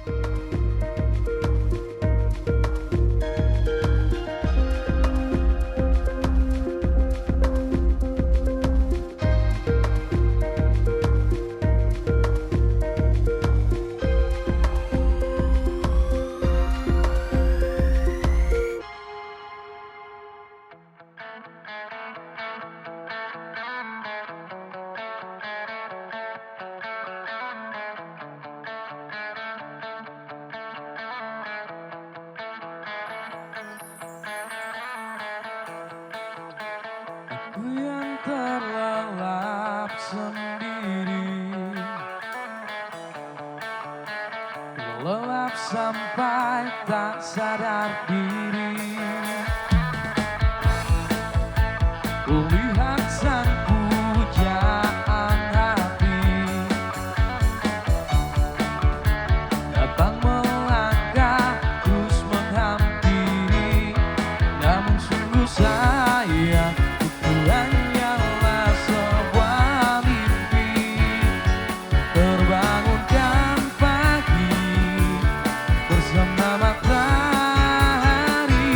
Aku yang terlelap sendiri, terlelap sampai tak sadar diri. Kulihat sang pujaan hati datang melangkah terus menghampiri, namun sungguh sayang itu hanyalah sebuah mimpi. Terbangunkan pagi bersama matahari,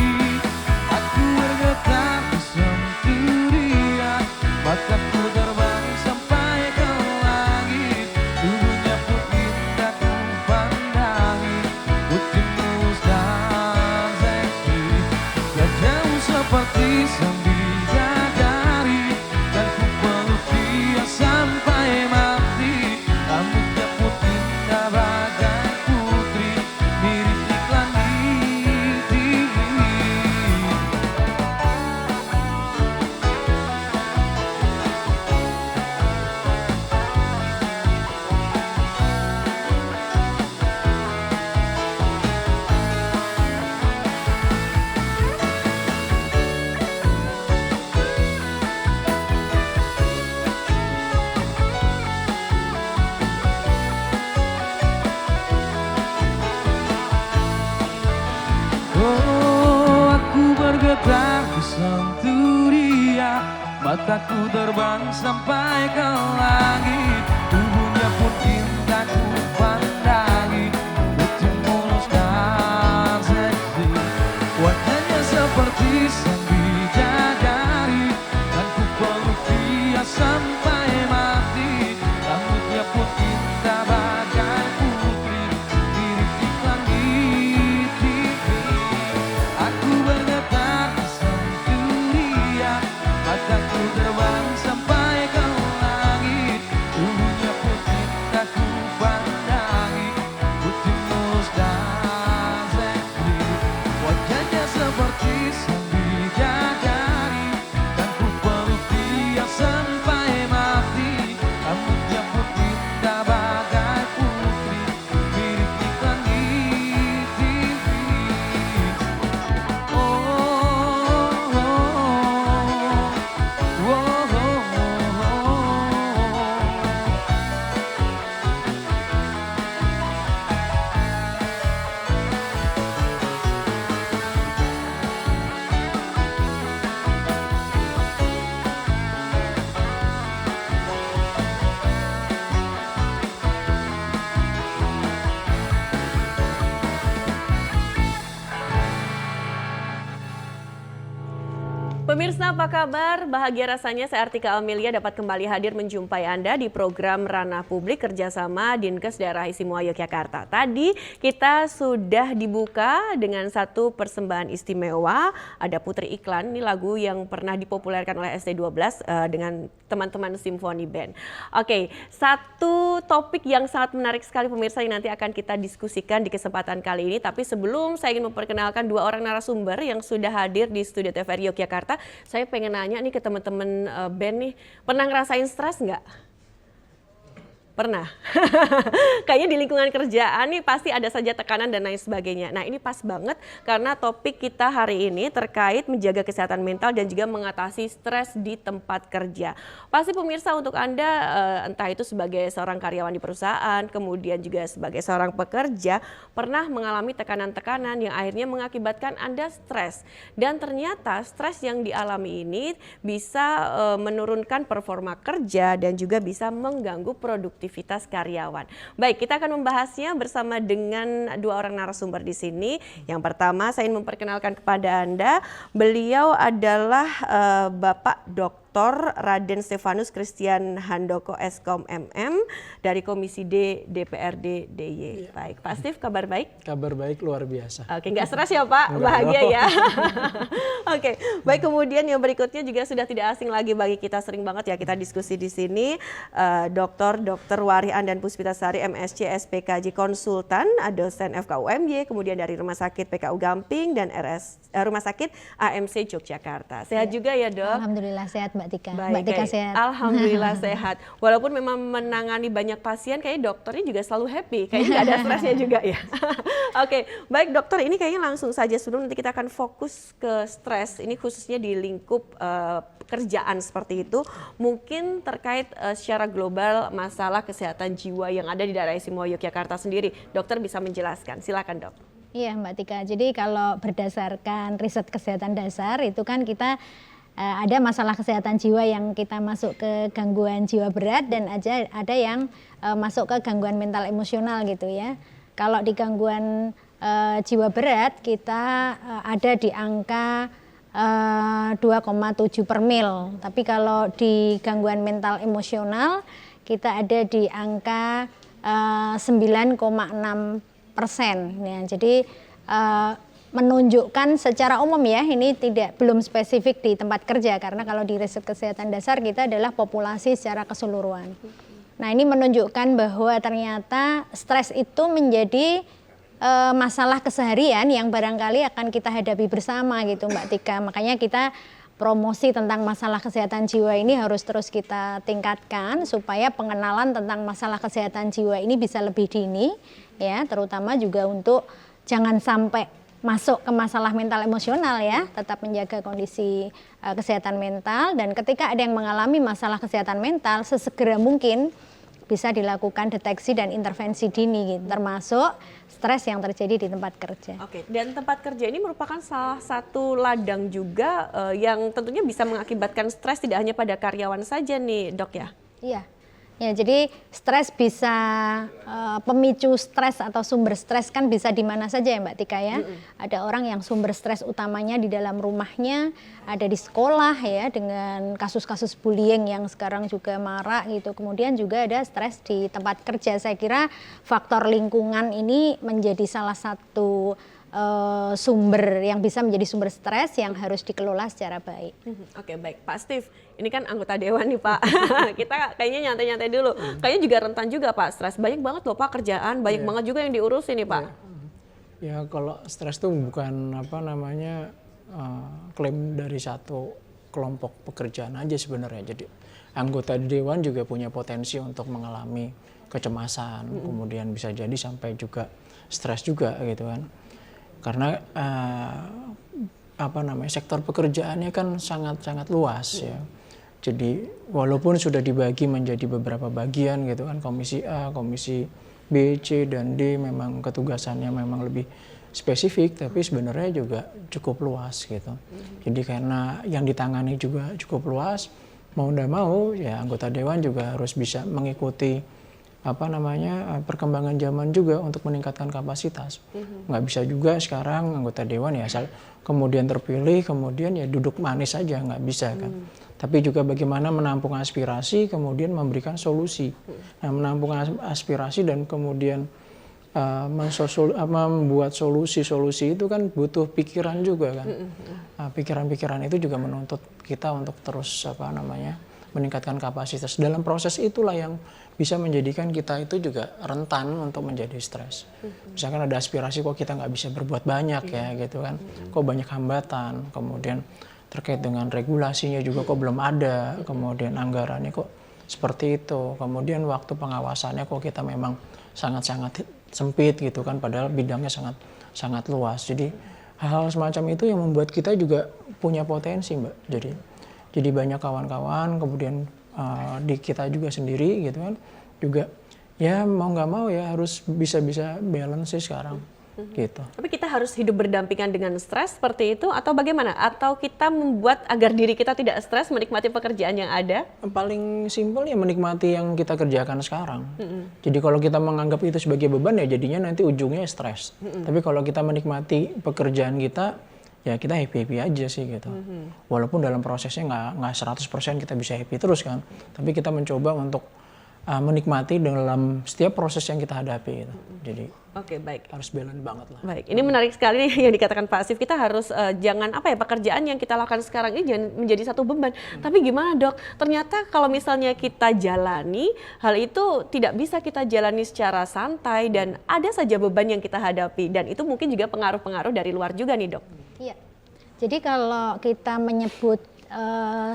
aku bergetar disentuh dia, mataku terbang sampai ke langit, tubuhnya pun indah ku pandangi, putih mulus dan seksi, wajahmu seperti sang bidadari, dan ku peluk dia sampai mati, rambutnya pun indah bagai putri, mirip iklan di TV. Oh, aku bergetar disentuh dia, mataku terbang sampai ke langit, tubuhnya pun indah ku pandangi, putih mulus dan seksi, wajahnya seperti sang bidadari, dan ku peluk dia sampai mati, rambutnya pun indah bagai putri, mirip iklan di TV. Aku bergetar disentuh dia, mataku terbang sampai ke langit, tubuhnya pun indah ku pandangi, putih mulus dan seksi, wajahnya seperti sang bidadari, dan ku peluk dia sampai mati, rambutnya pun indah bagai putri, mirip iklan di TV. Oh, oh, oh, oh, oh. Pemirsa apa kabar? Bahagia rasanya saya Artika Amelia dapat kembali hadir menjumpai Anda di program Ranah Publik kerjasama Dinkes Daerah Istimewa Yogyakarta. Tadi kita sudah dibuka dengan satu persembahan istimewa, ada Putri Iklan, ini lagu yang pernah dipopulerkan oleh ST12 dengan teman-teman Symphony Band. Oke, satu topik yang sangat menarik sekali pemirsa yang nanti akan kita diskusikan di kesempatan kali ini. Tapi sebelum saya ingin memperkenalkan dua orang narasumber yang sudah hadir di Studio TVRI Yogyakarta, saya pengen nanya nih ke teman-teman band nih, pernah ngerasain stres nggak? Pernah. Kayaknya di lingkungan kerjaan nih pasti ada saja tekanan dan lain sebagainya. Nah ini pas banget karena topik kita hari ini terkait menjaga kesehatan mental dan juga mengatasi stres di tempat kerja. Pasti pemirsa untuk Anda entah itu sebagai seorang karyawan di perusahaan, kemudian juga sebagai seorang pekerja pernah mengalami tekanan-tekanan yang akhirnya mengakibatkan Anda stres. Dan ternyata stres yang dialami ini bisa menurunkan performa kerja dan juga bisa mengganggu produktivitas aktivitas karyawan. Baik, kita akan membahasnya bersama dengan dua orang narasumber di sini. Yang pertama, saya ingin memperkenalkan kepada Anda, beliau adalah Bapak Dr. Raden Stefanus Christian Handoko Eskom MM dari Komisi D DPRD DIY. Baik, Pak Steve, kabar baik? Kabar baik luar biasa. Oke, nggak stres ya Pak? Bahagia ya. Oke, baik, kemudian yang berikutnya juga sudah tidak asing lagi bagi kita, sering banget ya kita diskusi di sini. Dr. Wari Andan Puspitasari MSc SPKJ Konsultan, dosen FKUMY, kemudian dari Rumah Sakit PKU Gamping dan Rumah Sakit AMC Yogyakarta. Sehat juga ya Dok? Alhamdulillah sehat Mbak Tika. Baik, Mbak Tika sehat. Alhamdulillah sehat. Walaupun memang menangani banyak pasien, kayaknya dokternya juga selalu happy. Kayaknya nggak ada stresnya juga ya. Oke, baik dokter, ini kayaknya langsung saja sebelum nanti kita akan fokus ke stres. Ini khususnya di lingkup kerjaan seperti itu. Mungkin terkait secara global masalah kesehatan jiwa yang ada di daerah istimewa Yogyakarta sendiri. Dokter bisa menjelaskan, silakan dok. Iya Mbak Tika, jadi kalau berdasarkan riset kesehatan dasar itu kan kita ada masalah kesehatan jiwa yang kita masuk ke gangguan jiwa berat dan ada yang masuk ke gangguan mental emosional gitu ya. Kalau di gangguan jiwa berat kita ada di angka 2,7 per mil. Tapi kalau di gangguan mental emosional kita ada di angka 9,6%. Ya, jadi menunjukkan secara umum ya, ini belum spesifik di tempat kerja karena kalau di riset kesehatan dasar kita adalah populasi secara keseluruhan. Nah, ini menunjukkan bahwa ternyata stres itu menjadi masalah keseharian yang barangkali akan kita hadapi bersama gitu Mbak Tika. Makanya kita promosi tentang masalah kesehatan jiwa ini harus terus kita tingkatkan supaya pengenalan tentang masalah kesehatan jiwa ini bisa lebih dini ya, terutama juga untuk jangan sampai masuk ke masalah mental emosional ya, tetap menjaga kondisi kesehatan mental, dan ketika ada yang mengalami masalah kesehatan mental sesegera mungkin bisa dilakukan deteksi dan intervensi dini gitu, termasuk stres yang terjadi di tempat kerja. Oke, dan tempat kerja ini merupakan salah satu ladang juga yang tentunya bisa mengakibatkan stres tidak hanya pada karyawan saja nih dok ya? Iya. Ya, jadi stres bisa pemicu stres atau sumber stres kan bisa di mana saja ya Mbak Tika ya. Ada orang yang sumber stres utamanya di dalam rumahnya, ada di sekolah ya dengan kasus-kasus bullying yang sekarang juga marak gitu. Kemudian juga ada stres di tempat kerja. Saya kira faktor lingkungan ini menjadi salah satu sumber yang bisa menjadi sumber stres yang harus dikelola secara baik. Oke, baik Pak Steve, ini kan anggota dewan nih Pak. Kita kayaknya nyantai-nyantai dulu. Kayaknya juga rentan juga Pak stres. Banyak banget loh Pak kerjaan, banyak banget juga yang diurusin nih Pak. Ya kalau stres itu bukan klaim dari satu kelompok pekerjaan aja sebenarnya. Jadi anggota dewan juga punya potensi untuk mengalami kecemasan, kemudian bisa jadi sampai juga stres juga gitu kan. Karena sektor pekerjaannya kan sangat luas ya. Jadi walaupun sudah dibagi menjadi beberapa bagian gitu kan, komisi A, komisi B, C dan D memang ketugasannya memang lebih spesifik, tapi sebenarnya juga cukup luas gitu. Jadi karena yang ditangani juga cukup luas, mau nggak mau ya anggota dewan juga harus bisa mengikuti perkembangan zaman juga untuk meningkatkan kapasitas. Nggak bisa juga sekarang anggota dewan ya asal kemudian terpilih kemudian ya duduk manis saja, nggak bisa kan. Tapi juga bagaimana menampung aspirasi kemudian memberikan solusi. Nah, menampung aspirasi dan kemudian membuat solusi-solusi itu kan butuh pikiran juga kan. Nah, pikiran-pikiran itu juga menuntut kita untuk terus meningkatkan kapasitas. Dalam proses itulah yang bisa menjadikan kita itu juga rentan untuk menjadi stres. Misalkan ada aspirasi kok kita nggak bisa berbuat banyak ya gitu kan, kok banyak hambatan, kemudian terkait dengan regulasinya juga kok belum ada, kemudian anggarannya kok seperti itu, kemudian waktu pengawasannya kok kita memang sangat-sangat sempit gitu kan, padahal bidangnya sangat luas. Jadi hal-hal semacam itu yang membuat kita juga punya potensi Mbak. Jadi banyak kawan-kawan, kemudian di kita juga sendiri gitu kan, juga ya mau nggak mau ya harus bisa balance sih sekarang. gitu. Tapi kita harus hidup berdampingan dengan stres seperti itu atau bagaimana? Atau kita membuat agar diri kita tidak stres menikmati pekerjaan yang ada? Paling simpel ya menikmati yang kita kerjakan sekarang. Jadi kalau kita menganggap itu sebagai beban ya jadinya nanti ujungnya stres. Tapi kalau kita menikmati pekerjaan kita, ya kita happy-happy aja sih gitu. Walaupun dalam prosesnya nggak 100% kita bisa happy terus kan. Tapi kita mencoba untuk menikmati dalam setiap proses yang kita hadapi gitu. Jadi Oke, baik. harus balance banget lah. Baik, ini menarik sekali nih yang dikatakan Pak Asif. Kita harus jangan pekerjaan yang kita lakukan sekarang ini jangan menjadi satu beban. Tapi gimana dok? Ternyata kalau misalnya kita jalani, hal itu tidak bisa kita jalani secara santai dan ada saja beban yang kita hadapi. Dan itu mungkin juga pengaruh-pengaruh dari luar juga nih dok. Iya. Jadi kalau kita menyebut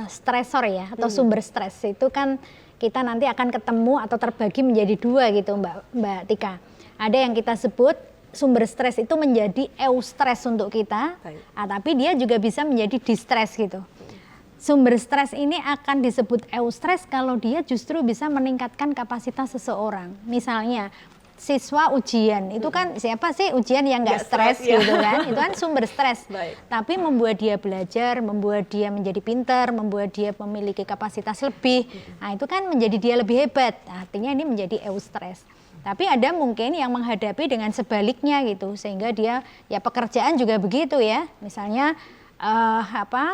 stresor ya atau sumber stres itu kan kita nanti akan ketemu atau terbagi menjadi dua gitu Mbak Tika. Ada yang kita sebut sumber stres itu menjadi eustress untuk kita, tapi dia juga bisa menjadi distress gitu. Sumber stres ini akan disebut eustress kalau dia justru bisa meningkatkan kapasitas seseorang. Misalnya siswa ujian, itu kan siapa sih ujian yang nggak stres gitu kan, itu kan sumber stres. Tapi membuat dia belajar, membuat dia menjadi pintar, membuat dia memiliki kapasitas lebih, nah itu kan menjadi dia lebih hebat, artinya ini menjadi eustress. Tapi ada mungkin yang menghadapi dengan sebaliknya gitu, sehingga dia ya pekerjaan juga begitu ya, misalnya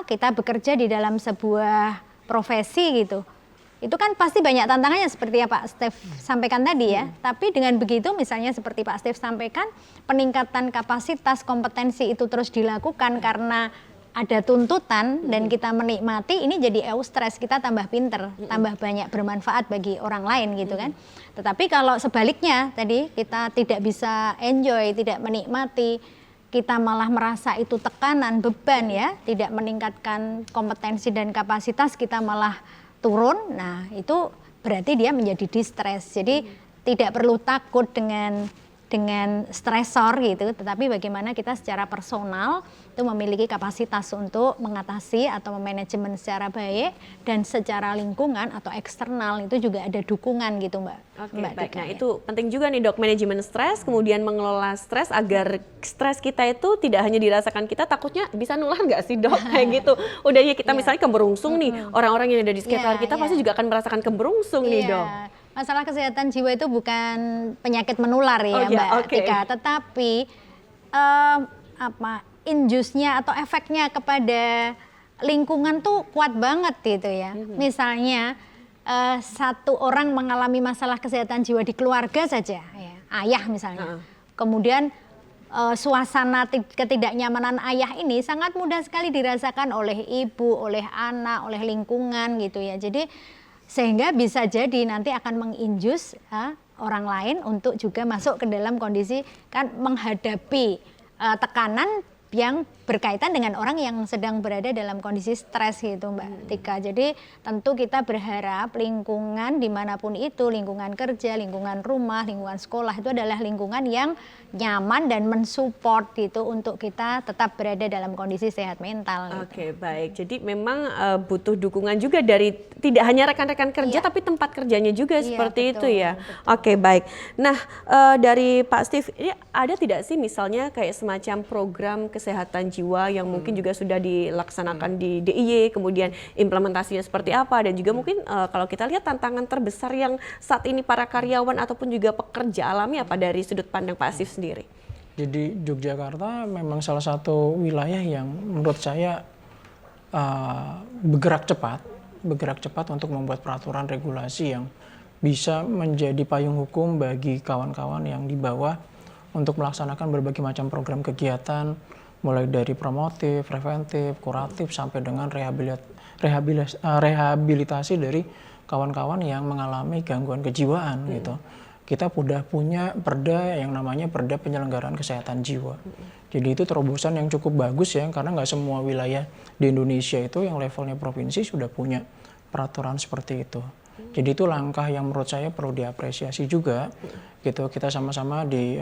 kita bekerja di dalam sebuah profesi gitu. Itu kan pasti banyak tantangannya seperti yang Pak Stef sampaikan tadi ya. Tapi dengan begitu misalnya seperti Pak Stef sampaikan, peningkatan kapasitas kompetensi itu terus dilakukan karena ada tuntutan dan kita menikmati, ini jadi eustress, kita tambah pinter, tambah banyak bermanfaat bagi orang lain gitu kan. Tetapi kalau sebaliknya tadi kita tidak bisa enjoy, tidak menikmati, kita malah merasa itu tekanan, beban ya, tidak meningkatkan kompetensi dan kapasitas, kita malah turun, nah itu berarti dia menjadi distress. Jadi tidak perlu takut dengan stresor gitu, tetapi bagaimana kita secara personal itu memiliki kapasitas untuk mengatasi atau memanajemen secara baik, dan secara lingkungan atau eksternal itu juga ada dukungan gitu Mbak. Oke, baik. Nah itu penting juga nih dok, manajemen stres, kemudian mengelola stres agar stres kita itu tidak hanya dirasakan kita, takutnya bisa nular nggak sih dok kayak gitu. Udah ya kita misalnya keberungsung nih, orang-orang yang ada di sekitar kita pasti juga akan merasakan keberungsung nih dok. Masalah kesehatan jiwa itu bukan penyakit menular ya Mbak Tika, tetapi induce-nya atau efeknya kepada lingkungan tuh kuat banget gitu ya. Misalnya satu orang mengalami masalah kesehatan jiwa di keluarga saja, ya, ayah misalnya, kemudian suasana ketidaknyamanan ayah ini sangat mudah sekali dirasakan oleh ibu, oleh anak, oleh lingkungan gitu ya. Jadi sehingga bisa jadi nanti akan menginjus orang lain untuk juga masuk ke dalam kondisi kan menghadapi tekanan yang berkaitan dengan orang yang sedang berada dalam kondisi stres gitu Mbak Tika. Jadi tentu kita berharap lingkungan dimanapun itu, lingkungan kerja, lingkungan rumah, lingkungan sekolah itu adalah lingkungan yang nyaman dan mensupport gitu untuk kita tetap berada dalam kondisi sehat mental. Gitu. Oke, baik. Jadi memang butuh dukungan juga dari tidak hanya rekan-rekan kerja tapi tempat kerjanya juga seperti betul, itu ya. Betul. Oke, baik. Nah dari Pak Steve, ini ada tidak sih misalnya kayak semacam program kesehatan jiwa yang mungkin juga sudah dilaksanakan di DIY, kemudian implementasinya seperti apa, dan juga mungkin kalau kita lihat tantangan terbesar yang saat ini para karyawan ataupun juga pekerja alami apa dari sudut pandang Pak Asif sendiri? Jadi Yogyakarta memang salah satu wilayah yang menurut saya bergerak cepat untuk membuat peraturan regulasi yang bisa menjadi payung hukum bagi kawan-kawan yang di bawah untuk melaksanakan berbagai macam program kegiatan, mulai dari promotif, preventif, kuratif, sampai dengan rehabilitasi dari kawan-kawan yang mengalami gangguan kejiwaan gitu. Kita sudah punya perda yang namanya Perda Penyelenggaraan Kesehatan Jiwa. Jadi itu terobosan yang cukup bagus ya, karena nggak semua wilayah di Indonesia itu yang levelnya provinsi sudah punya peraturan seperti itu. Jadi itu langkah yang menurut saya perlu diapresiasi juga gitu. Kita sama-sama di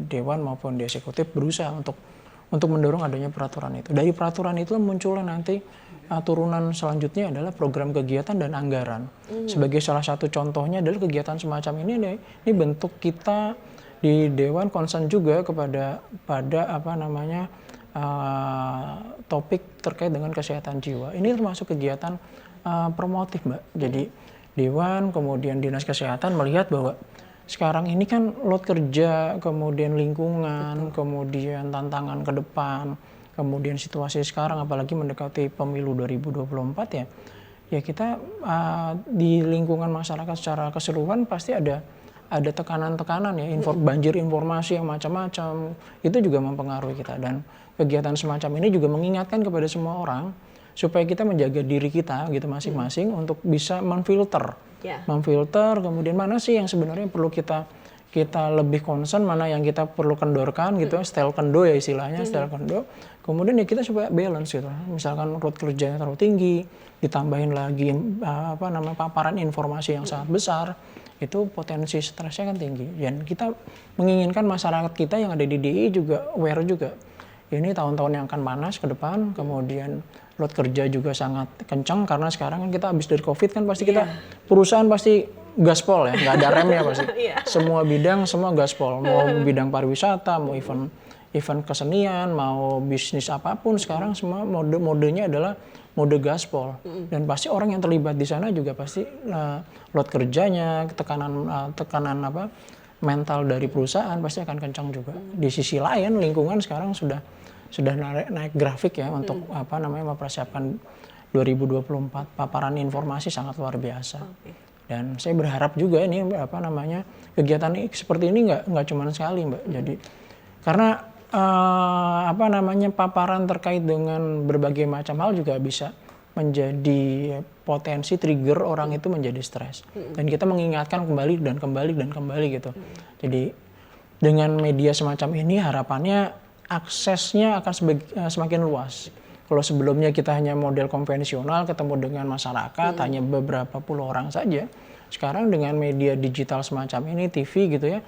dewan maupun di eksekutif berusaha untuk mendorong adanya peraturan itu. Dari peraturan itu munculnya nanti turunan selanjutnya adalah program kegiatan dan anggaran. Sebagai salah satu contohnya adalah kegiatan semacam ini bentuk kita di Dewan concern juga pada apa namanya topik terkait dengan kesehatan jiwa. Ini termasuk kegiatan promotif, Mbak. Jadi Dewan kemudian Dinas Kesehatan melihat bahwa sekarang ini kan load kerja, kemudian lingkungan, kemudian tantangan ke depan, kemudian situasi sekarang apalagi mendekati pemilu 2024 ya. Ya kita di lingkungan masyarakat secara keseluruhan pasti ada tekanan-tekanan ya, banjir informasi yang macam-macam, itu juga mempengaruhi kita. Dan kegiatan semacam ini juga mengingatkan kepada semua orang supaya kita menjaga diri kita gitu masing-masing untuk bisa memfilter, kemudian mana sih yang sebenarnya perlu kita lebih concern, mana yang kita perlu kendorkan gitu, style kendo ya istilahnya, style kendo. Kemudian ya kita supaya balance gitu. Misalkan load kerjanya terlalu tinggi, ditambahin lagi paparan informasi yang sangat besar, itu potensi stresnya kan tinggi. Dan kita menginginkan masyarakat kita yang ada di DI juga aware juga. Ini tahun-tahun yang akan panas ke depan, kemudian load kerja juga sangat kencang karena sekarang kan kita habis dari COVID kan pasti kita perusahaan pasti gaspol ya, nggak ada remnya pasti. Semua bidang semua gaspol, mau bidang pariwisata, mau event kesenian, mau bisnis apapun sekarang semua modenya adalah mode gaspol. Dan pasti orang yang terlibat di sana juga pasti load kerjanya, tekanan mental dari perusahaan pasti akan kencang juga. Di sisi lain lingkungan sekarang sudah naik grafik ya untuk mempersiapkan 2024, paparan informasi sangat luar biasa. Dan saya berharap juga ini kegiatan seperti ini nggak cuma sekali, Mbak. Jadi karena paparan terkait dengan berbagai macam hal juga bisa menjadi potensi trigger orang itu menjadi stres. Dan kita mengingatkan kembali gitu. Jadi dengan media semacam ini harapannya aksesnya akan semakin luas. Kalau sebelumnya kita hanya model konvensional ketemu dengan masyarakat, hanya beberapa puluh orang saja. Sekarang dengan media digital semacam ini, TV gitu ya,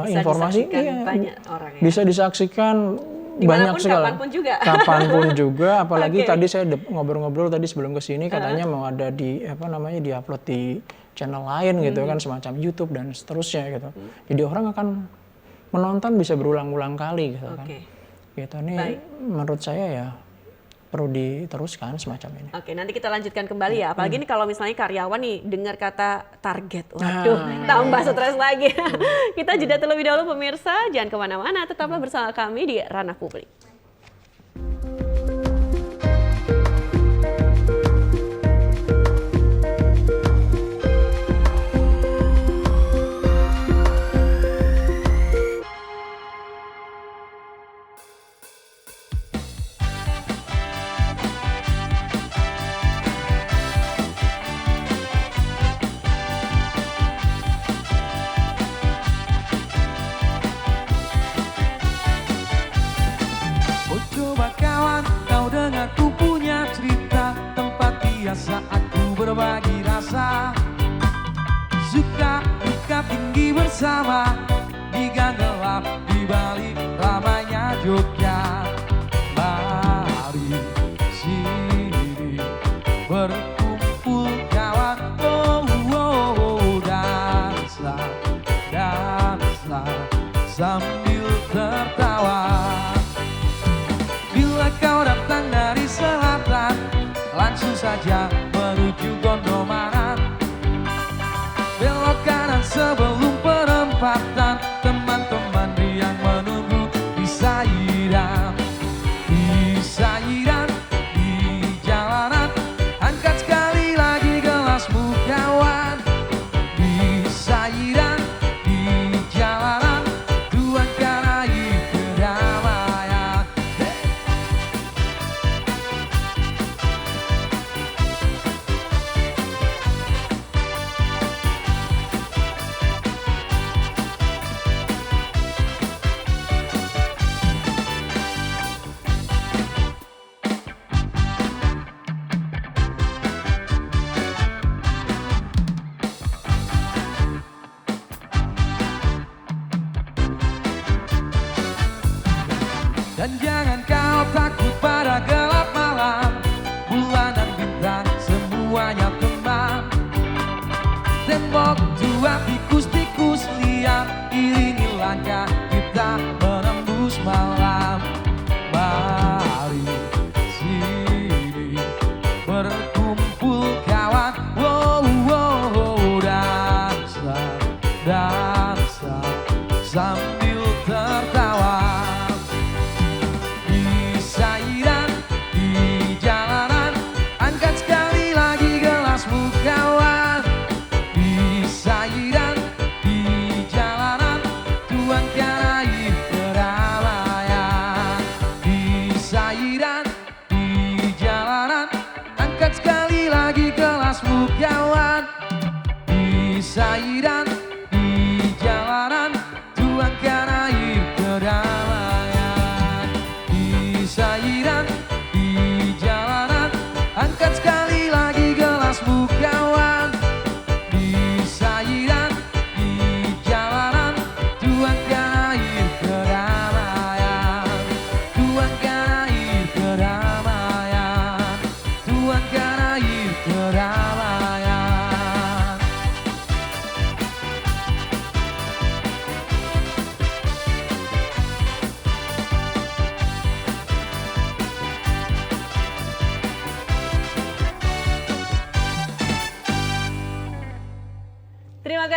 informasi banyak orang ya. Bisa disaksikan banyak sekali. Kapanpun juga. Apalagi tadi saya ngobrol-ngobrol tadi sebelum kesini katanya mau ada diupload di channel lain gitu kan, semacam YouTube dan seterusnya gitu. Jadi orang akan menonton bisa berulang-ulang kali gitu kan. Gitu nih menurut saya ya perlu diteruskan semacam ini. Oke, nanti kita lanjutkan kembali ya. Apalagi ini kalau misalnya karyawan nih dengar kata target, waduh, tambah stres lagi. Kita jeda terlebih dahulu pemirsa, jangan kemana-mana, tetaplah bersama kami di Ranah Publik. Saat ku berbagi rasa, suka duka tinggi bersama, di gang gelap di balik ramainya Jogja. Mari sini berkumpul kawan, dansa sambil tertawa. Bila kau datang dari selatan, langsung saja menuju Gondomanan, belok kanan sebelum perempatan, teman-teman yang menunggu di Saidan, di jalanan. Angkat sekali lagi gelasmu kawan, di Saidan, di jalanan, tuangkan air kedamaian. Dan jangan kau takut pada gelap malam, bulan dan bintang semuanya teman. Tembok tua tikus-tikus liar iringi langit.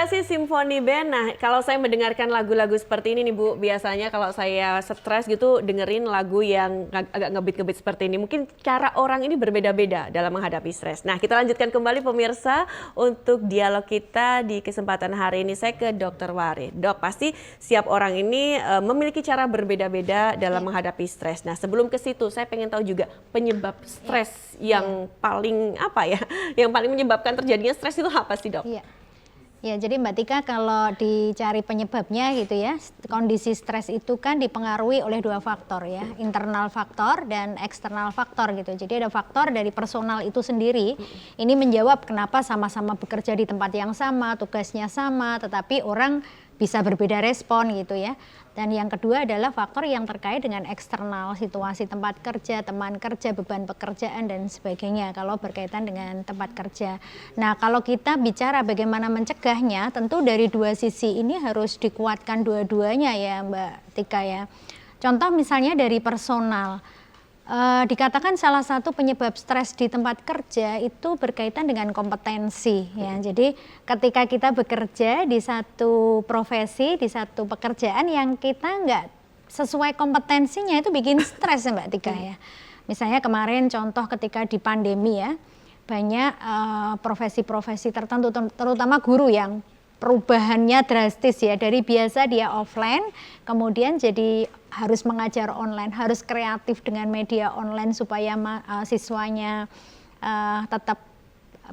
Inspirasi Simfoni Band. Nah, kalau saya mendengarkan lagu-lagu seperti ini nih Bu, biasanya kalau saya stres gitu dengerin lagu yang agak ngebeat-ngebeat seperti ini. Mungkin cara orang ini berbeda-beda dalam menghadapi stres. Nah, kita lanjutkan kembali pemirsa untuk dialog kita di kesempatan hari ini. Saya ke Dr. Wari. Dok, pasti setiap orang ini memiliki cara berbeda-beda dalam menghadapi stres. Nah, sebelum ke situ saya pengen tahu juga penyebab stres yang paling apa ya? Yang paling menyebabkan terjadinya stres itu apa sih, Dok? Iya. Ya, jadi Mbak Tika kalau dicari penyebabnya gitu ya, kondisi stres itu kan dipengaruhi oleh dua faktor ya, internal faktor dan eksternal faktor gitu. Jadi ada faktor dari personal itu sendiri, ini menjawab kenapa sama-sama bekerja di tempat yang sama, tugasnya sama, tetapi orang bisa berbeda respon gitu ya. Dan yang kedua adalah faktor yang terkait dengan eksternal, situasi tempat kerja, teman kerja, beban pekerjaan dan sebagainya kalau berkaitan dengan tempat kerja. Nah, kalau kita bicara bagaimana mencegahnya, tentu dari dua sisi ini harus dikuatkan dua-duanya ya Mbak Tika ya. Contoh misalnya dari personal. Dikatakan salah satu penyebab stres di tempat kerja itu berkaitan dengan kompetensi ya. Jadi ketika kita bekerja di satu profesi, di satu pekerjaan yang kita nggak sesuai kompetensinya itu bikin stres ya Mbak Tika ya. Misalnya kemarin contoh ketika di pandemi ya, banyak profesi-profesi tertentu terutama guru yang perubahannya drastis ya, dari biasa dia offline kemudian jadi harus mengajar online, harus kreatif dengan media online supaya siswanya tetap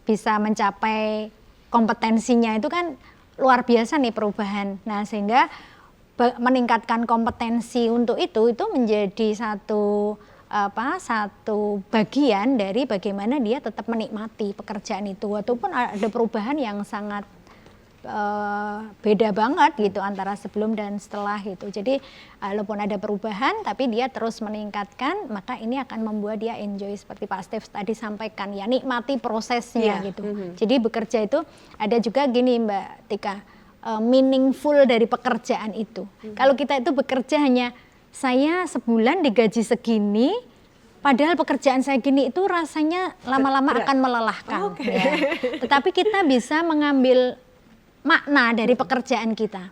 bisa mencapai kompetensinya. Itu kan luar biasa nih perubahan. Nah, sehingga meningkatkan kompetensi untuk itu menjadi satu bagian dari bagaimana dia tetap menikmati pekerjaan itu, walaupun ada perubahan yang sangat beda banget gitu antara sebelum dan setelah gitu. Jadi walaupun ada perubahan tapi dia terus meningkatkan, maka ini akan membuat dia enjoy seperti Pak Stef tadi sampaikan ya, nikmati prosesnya gitu. Jadi bekerja itu ada juga gini Mbak Tika, meaningful dari pekerjaan itu. Kalau kita itu bekerja hanya saya sebulan digaji segini, padahal pekerjaan saya gini itu rasanya lama-lama akan melelahkan. Ya. Tetapi kita bisa mengambil makna dari pekerjaan kita.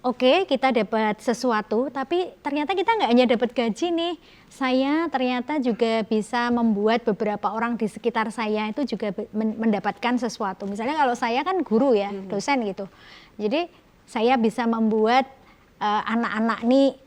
Oke, kita dapat sesuatu, tapi ternyata kita nggak hanya dapat gaji nih. Saya ternyata juga bisa membuat beberapa orang di sekitar saya itu juga mendapatkan sesuatu. Misalnya kalau saya kan guru ya, dosen gitu. Jadi saya bisa membuat anak-anak nih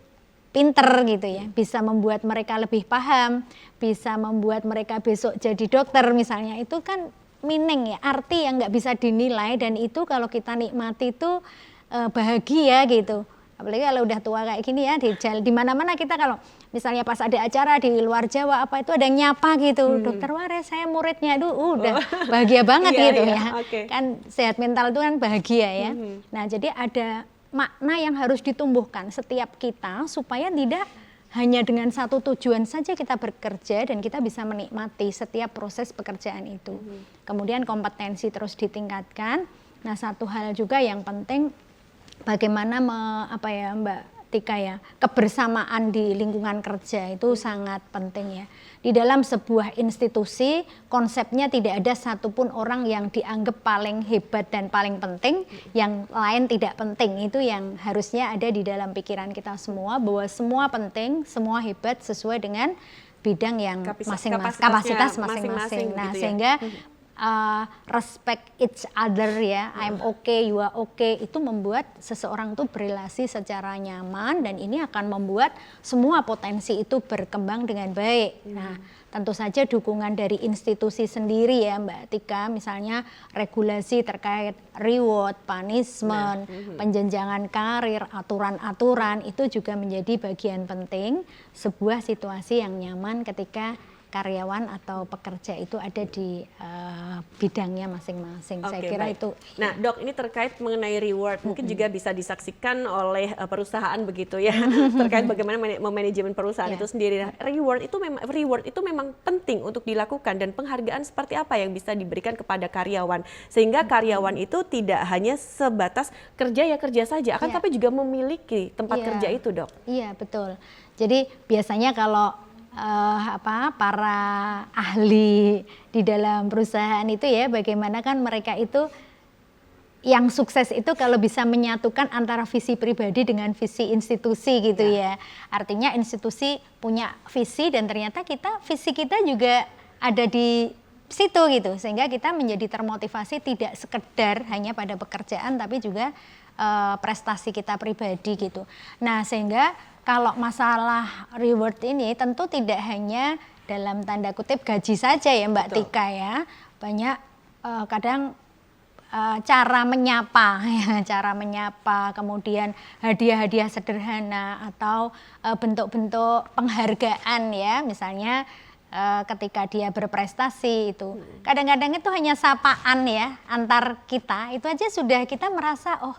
pinter gitu ya, bisa membuat mereka lebih paham, bisa membuat mereka besok jadi dokter misalnya. Itu kan meaning ya, arti yang nggak bisa dinilai, dan itu kalau kita nikmati itu bahagia gitu. Apalagi kalau udah tua kayak gini ya, di mana-mana kita kalau misalnya pas ada acara di luar Jawa apa itu ada yang nyapa gitu, Dokter Wares saya muridnya, udah bahagia banget gitu ya. Kan sehat mental itu kan bahagia ya. Nah, jadi ada makna yang harus ditumbuhkan setiap kita supaya tidak hanya dengan satu tujuan saja kita bekerja dan kita bisa menikmati setiap proses pekerjaan itu. Kemudian kompetensi terus ditingkatkan. Nah, satu hal juga yang penting bagaimana Mbak Tika ya, kebersamaan di lingkungan kerja itu sangat penting ya. Di dalam sebuah institusi konsepnya tidak ada satupun orang yang dianggap paling hebat dan paling penting, yang lain tidak penting. Itu yang harusnya ada di dalam pikiran kita semua, bahwa semua penting, semua hebat sesuai dengan bidang yang kapasitas masing-masing. Nah, gitu ya. Sehingga respect each other ya, I'm okay, you are okay, itu membuat seseorang itu berelasi secara nyaman, dan ini akan membuat semua potensi itu berkembang dengan baik. Nah, tentu saja dukungan dari institusi sendiri ya Mbak Tika, misalnya regulasi terkait reward, punishment, penjenjangan karir, aturan-aturan itu juga menjadi bagian penting sebuah situasi yang nyaman ketika karyawan atau pekerja itu ada di bidangnya masing-masing. Saya kira baik. Itu. Nah, Dok, ini terkait mengenai reward, mungkin juga bisa disaksikan oleh perusahaan begitu ya, terkait bagaimana manajemen perusahaan itu sendiri. Reward itu memang penting untuk dilakukan, dan penghargaan seperti apa yang bisa diberikan kepada karyawan, sehingga karyawan itu tidak hanya sebatas kerja saja, akan tapi juga memiliki tempat kerja itu, Dok. Iya, betul. Jadi biasanya kalau para ahli di dalam perusahaan itu ya, bagaimana kan mereka itu yang sukses itu kalau bisa menyatukan antara visi pribadi dengan visi institusi gitu ya. Artinya institusi punya visi dan ternyata visi kita juga ada di situ gitu. Sehingga kita menjadi termotivasi tidak sekedar hanya pada pekerjaan tapi juga prestasi kita pribadi gitu. Nah, sehingga kalau masalah reward ini tentu tidak hanya dalam tanda kutip gaji saja ya Mbak Tika ya. Banyak kadang cara menyapa ya, cara menyapa, kemudian hadiah-hadiah sederhana atau bentuk-bentuk penghargaan ya, misalnya ketika dia berprestasi itu. Kadang-kadang itu hanya sapaan ya antar kita, itu aja sudah kita merasa oh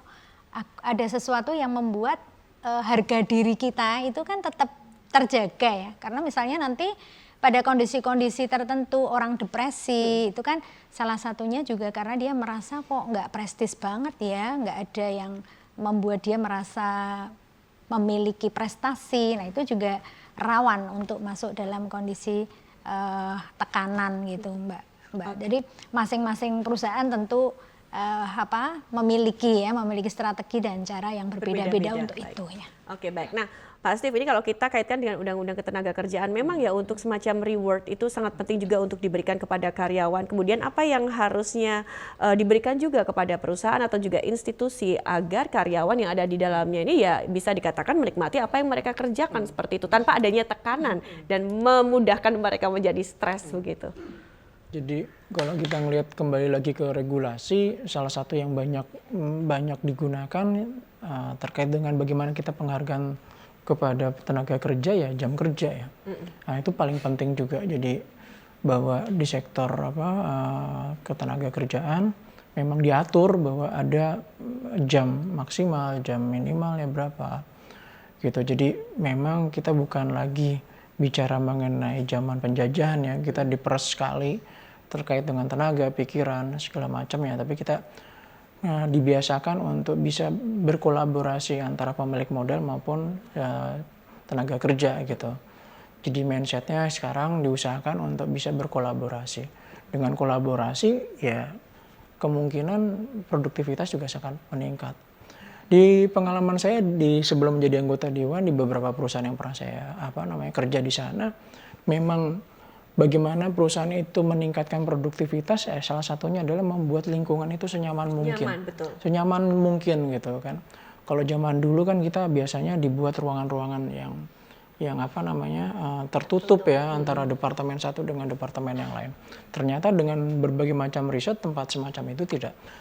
ada sesuatu yang membuat harga diri kita itu kan tetap terjaga ya. Karena misalnya nanti pada kondisi-kondisi tertentu orang depresi itu kan salah satunya juga karena dia merasa kok nggak prestis banget ya, nggak ada yang membuat dia merasa memiliki prestasi. Nah itu juga rawan untuk masuk dalam kondisi tekanan gitu Mbak. Jadi masing-masing perusahaan tentu memiliki strategi dan cara yang berbeda-beda untuk baik. Itu ya. Oke, baik. Nah, Pak Steve, ini kalau kita kaitkan dengan Undang-Undang Ketenagakerjaan, memang ya untuk semacam reward itu sangat penting juga untuk diberikan kepada karyawan. Kemudian apa yang harusnya diberikan juga kepada perusahaan atau juga institusi agar karyawan yang ada di dalamnya ini ya bisa dikatakan menikmati apa yang mereka kerjakan seperti itu tanpa adanya tekanan dan memudahkan mereka menjadi stres begitu. Jadi kalau kita ngelihat kembali lagi ke regulasi, salah satu yang banyak digunakan terkait dengan bagaimana kita penghargaan kepada tenaga kerja ya jam kerja ya. Nah itu paling penting juga. Jadi bahwa di sektor ketenaga kerjaan memang diatur bahwa ada jam maksimal, jam minimalnya berapa gitu. Jadi memang kita bukan lagi bicara mengenai zaman penjajahan ya, kita diperes sekali terkait dengan tenaga, pikiran, segala macam ya. Tapi kita dibiasakan untuk bisa berkolaborasi antara pemilik modal maupun tenaga kerja gitu. Jadi mindsetnya sekarang diusahakan untuk bisa berkolaborasi. Dengan kolaborasi ya kemungkinan produktivitas juga sangat meningkat. Di pengalaman saya sebelum menjadi anggota dewan di beberapa perusahaan yang pernah saya kerja di sana, memang bagaimana perusahaan itu meningkatkan produktivitas, salah satunya adalah membuat lingkungan itu senyaman mungkin. Senyaman mungkin gitu kan. Kalau zaman dulu kan kita biasanya dibuat ruangan-ruangan yang tertutup ya antara departemen satu dengan departemen yang lain. Ternyata dengan berbagai macam riset tempat semacam itu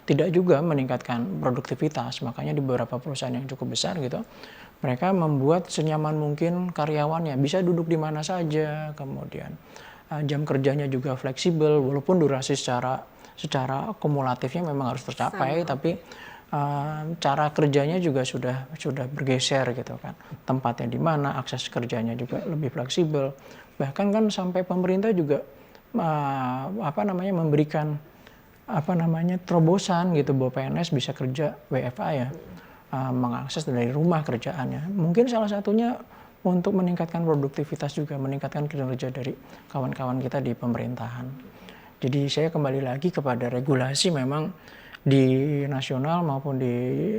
tidak juga meningkatkan produktivitas. Makanya di beberapa perusahaan yang cukup besar gitu, mereka membuat senyaman mungkin karyawannya bisa duduk di mana saja, kemudian jam kerjanya juga fleksibel walaupun durasi secara kumulatifnya memang harus tercapai, tapi cara kerjanya juga sudah bergeser gitu kan. Tempatnya di mana, akses kerjanya juga lebih fleksibel. Bahkan kan sampai pemerintah juga memberikan terobosan gitu bahwa PNS bisa kerja WFA ya, mengakses dari rumah kerjaannya. Mungkin salah satunya untuk meningkatkan produktivitas juga, meningkatkan kinerja dari kawan-kawan kita di pemerintahan. Jadi saya kembali lagi kepada regulasi, memang di nasional maupun di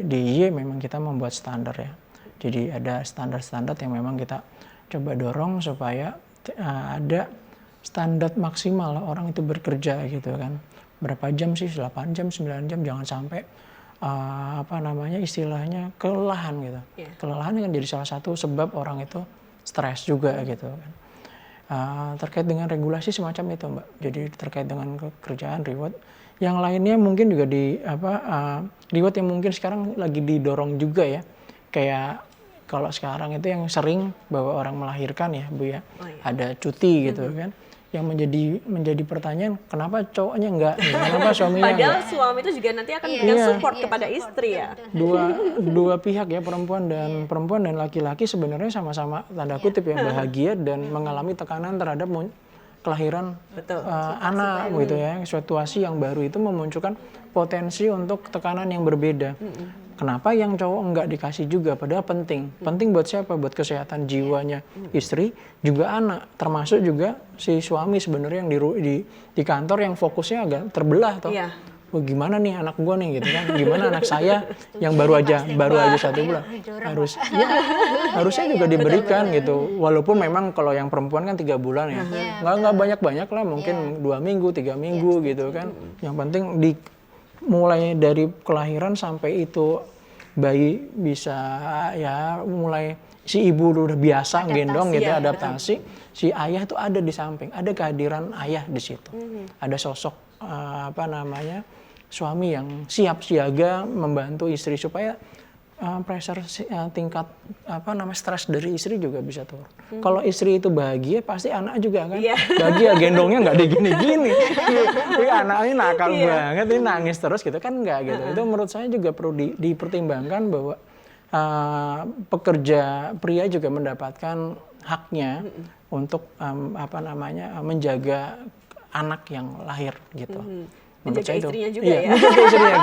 DIY memang kita membuat standar ya. Jadi ada standar-standar yang memang kita coba dorong supaya ada standar maksimal orang itu bekerja gitu kan. Berapa jam sih? 8 jam, 9 jam, jangan sampai istilahnya kelelahan gitu. Kelelahan kan jadi salah satu sebab orang itu stres juga gitu kan. Terkait dengan regulasi semacam itu Mbak. Jadi terkait dengan kerjaan, reward. Yang lainnya mungkin juga reward yang mungkin sekarang lagi didorong juga ya. Kayak kalau sekarang itu yang sering bahwa orang melahirkan ya Bu ya. Ada cuti gitu kan. Yang menjadi pertanyaan, kenapa cowoknya enggak, kenapa suaminya padahal enggak? Suami itu juga nanti akan memberikan support kepada istri ya. Dua pihak ya, perempuan dan laki-laki sebenarnya sama-sama tanda kutip ya bahagia dan mengalami tekanan terhadap kelahiran anak gitu ya. Situasi yang baru itu memunculkan potensi untuk tekanan yang berbeda. Kenapa yang cowok enggak dikasih juga? Padahal penting. Penting buat siapa? Buat kesehatan jiwanya istri, juga anak. Termasuk juga si suami sebenarnya yang di kantor yang fokusnya agak terbelah toh. wah gimana nih anak gua nih gitu kan, gimana anak saya yang baru aja 1 bulan, harusnya juga diberikan gitu, walaupun memang kalau yang perempuan kan 3 bulan ya, nggak banyak lah, mungkin 2 minggu 3 minggu gitu kan, yang penting mulai dari kelahiran sampai itu bayi bisa ya mulai si ibu udah biasa gendong gitu, adaptasi, si ayah tuh ada di samping, ada kehadiran ayah di situ, ada sosok suami yang siap siaga membantu istri supaya pressure tingkat stres dari istri juga bisa turun. Kalau istri itu bahagia pasti anak juga kan bahagia, gendongnya nggak digini-gini. Anak ini nakal banget, ini nangis terus gitu kan, nggak gitu. Itu menurut saya juga perlu dipertimbangkan bahwa pekerja pria juga mendapatkan haknya untuk menjaga anak yang lahir gitu. Menjaga istrinya juga menjaga istrinya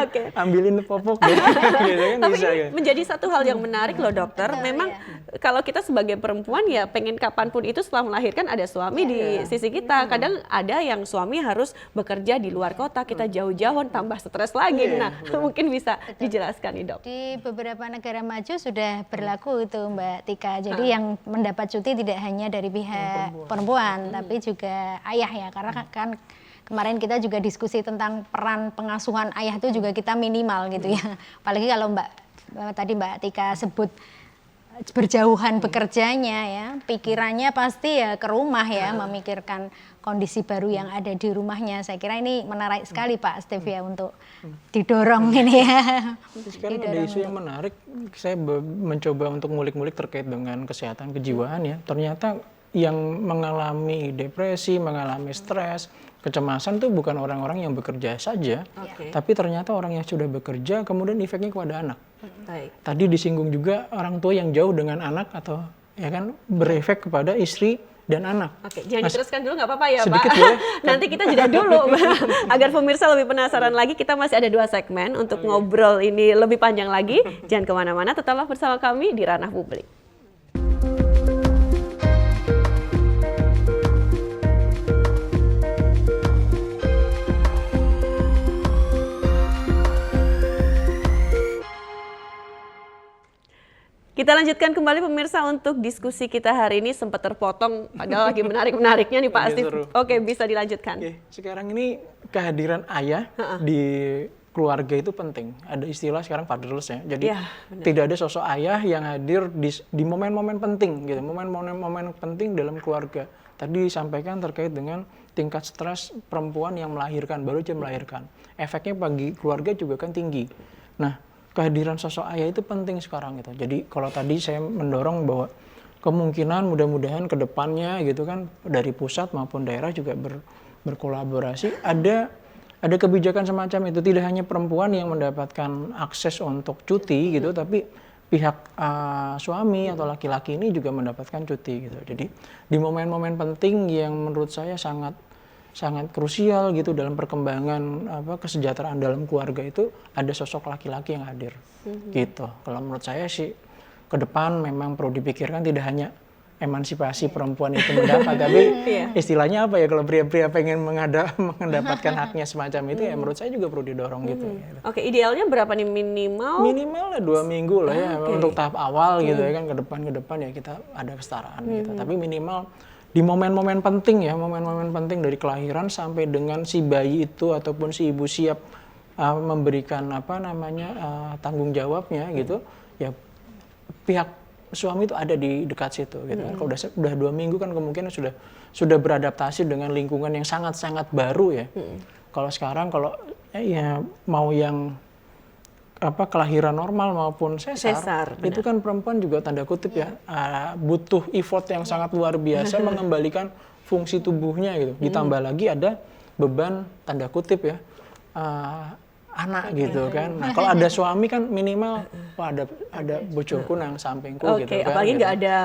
gitu. Ambilin popok gitu kan bisa gitu. Menjadi satu hal yang menarik loh dokter, memang kalau kita sebagai perempuan ya pengen kapanpun itu setelah melahirkan ada suami di sisi kita. Kadang ada yang suami harus bekerja di luar kota, kita jauh-jauh tambah stres lagi. Mungkin bisa dijelaskan nih dok. Di beberapa negara maju sudah berlaku itu Mbak Tika. Jadi yang mendapat cuti tidak hanya dari pihak perempuan, tapi juga ayah ya, karena kan kemarin kita juga diskusi tentang peran pengasuhan ayah itu juga kita minimal gitu ya. Apalagi kalau Mbak Tika sebut berjauhan bekerjanya ya, pikirannya pasti ya ke rumah ya, memikirkan kondisi baru yang ada di rumahnya. Saya kira ini menarik sekali Pak Steve ya untuk didorong ini ya. Sekarang ada isu yang menarik, saya mencoba untuk ngulik-ngulik terkait dengan kesehatan kejiwaan ya. Ternyata yang mengalami depresi, mengalami stres, kecemasan itu bukan orang-orang yang bekerja saja, tapi ternyata orang yang sudah bekerja kemudian efeknya kepada anak. Tadi disinggung juga orang tua yang jauh dengan anak atau ya kan berefek kepada istri dan anak. Jangan diteruskan dulu nggak apa-apa ya sedikit Pak. Boleh. Nanti kita jeda dulu agar pemirsa lebih penasaran lagi. Kita masih ada 2 segmen untuk ngobrol ini lebih panjang lagi. Jangan kemana-mana, tetaplah bersama kami di Ranah Publik. Kita lanjutkan kembali pemirsa untuk diskusi kita hari ini, sempat terpotong padahal lagi menarik-menariknya nih Pak Steve. Oke, bisa dilanjutkan. Sekarang ini kehadiran ayah di keluarga itu penting. Ada istilah sekarang fatherless ya. Jadi tidak ada sosok ayah yang hadir di momen-momen penting gitu. Momen-momen penting dalam keluarga. Tadi disampaikan terkait dengan tingkat stres perempuan yang melahirkan, baru aja melahirkan. Efeknya bagi keluarga juga kan tinggi. Nah, kehadiran sosok ayah itu penting sekarang gitu. Jadi kalau tadi saya mendorong bahwa kemungkinan mudah-mudahan ke depannya gitu kan dari pusat maupun daerah juga berkolaborasi, ada kebijakan semacam itu. Tidak hanya perempuan yang mendapatkan akses untuk cuti gitu, tapi pihak suami atau laki-laki ini juga mendapatkan cuti gitu. Jadi di momen-momen penting yang menurut saya sangat krusial gitu dalam perkembangan kesejahteraan dalam keluarga itu ada sosok laki-laki yang hadir gitu. Kalau menurut saya sih ke depan memang perlu dipikirkan tidak hanya emansipasi perempuan itu mendapat, tapi istilahnya apa ya, kalau pria-pria pengen mendapatkan haknya semacam itu ya menurut saya juga perlu didorong gitu. Oke, idealnya berapa nih minimal? Minimal lah 2 minggu lah ya untuk tahap awal gitu ya kan, ke depan ya kita ada kesetaraan gitu. Tapi minimal di momen-momen penting ya, momen-momen penting dari kelahiran sampai dengan si bayi itu ataupun si ibu siap memberikan tanggung jawabnya gitu, ya pihak suami itu ada di dekat situ gitu kan. Kalau udah 2 minggu kan kemungkinan sudah beradaptasi dengan lingkungan yang sangat-sangat baru ya. Kalau sekarang ya mau yang kelahiran normal maupun sesar itu kan perempuan juga tanda kutip ya butuh effort yang sangat luar biasa mengembalikan fungsi tubuhnya gitu. Ditambah lagi ada beban tanda kutip ya anak gitu kan. Nah, kalau ada suami kan minimal ada bojoku nang sampingku gitu kan. Apalagi nggak ada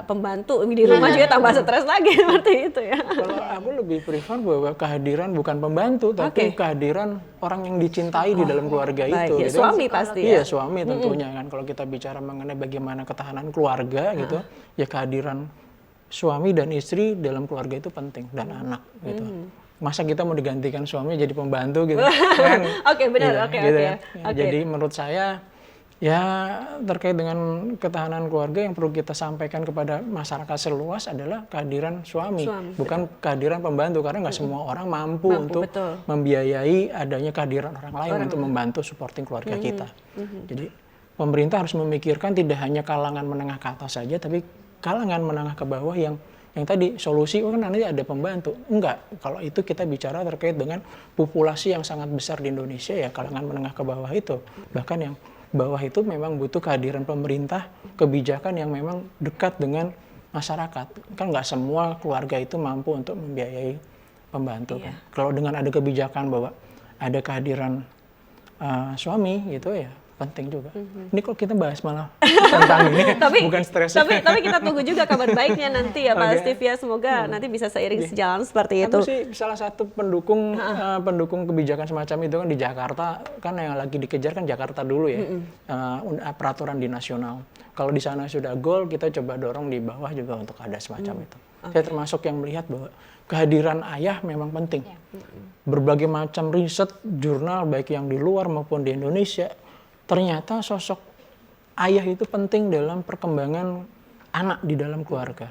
pembantu di rumah juga tambah stres lagi seperti itu ya. Kalau aku lebih prefer bahwa kehadiran bukan pembantu tapi kehadiran orang yang dicintai di dalam keluarga itu. Ya, gitu. Suami pasti ya. Iya, suami tentunya kan. Kalau kita bicara mengenai bagaimana ketahanan keluarga gitu, ya kehadiran suami dan istri dalam keluarga itu penting dan anak gitu. masa kita mau digantikan suami jadi pembantu gitu kan. Oke, benar. Iya, Oke, gitu oke. ya. Oke. Jadi menurut saya ya terkait dengan ketahanan keluarga yang perlu kita sampaikan kepada masyarakat seluas adalah kehadiran suami, bukan kehadiran pembantu, karena nggak semua orang mampu untuk betul. membiayai adanya kehadiran orang lain untuk membantu supporting keluarga kita. Jadi pemerintah harus memikirkan tidak hanya kalangan menengah ke atas saja, tapi kalangan menengah ke bawah yang tadi solusi kan nanti ada pembantu. Enggak, kalau itu kita bicara terkait dengan populasi yang sangat besar di Indonesia ya kalangan menengah ke bawah itu. Bahkan yang bawah itu memang butuh kehadiran pemerintah, kebijakan yang memang dekat dengan masyarakat. Kan nggak semua keluarga itu mampu untuk membiayai pembantu. Kan. Kalau dengan ada kebijakan bahwa ada kehadiran suami gitu ya penting juga. Ini kok kita bahas malah tentang ini, bukan stres. Tapi kita tunggu juga kabar baiknya nanti ya Pak Steve ya. Semoga nanti bisa seiring sejalan seperti itu. Aku sih salah satu pendukung kebijakan semacam itu kan di Jakarta, kan yang lagi dikejar kan Jakarta dulu ya, peraturan di nasional. Kalau di sana sudah goal, kita coba dorong di bawah juga untuk ada semacam itu. Saya termasuk yang melihat bahwa kehadiran ayah memang penting. Berbagai macam riset, jurnal baik yang di luar maupun di Indonesia, ternyata sosok ayah itu penting dalam perkembangan anak di dalam keluarga.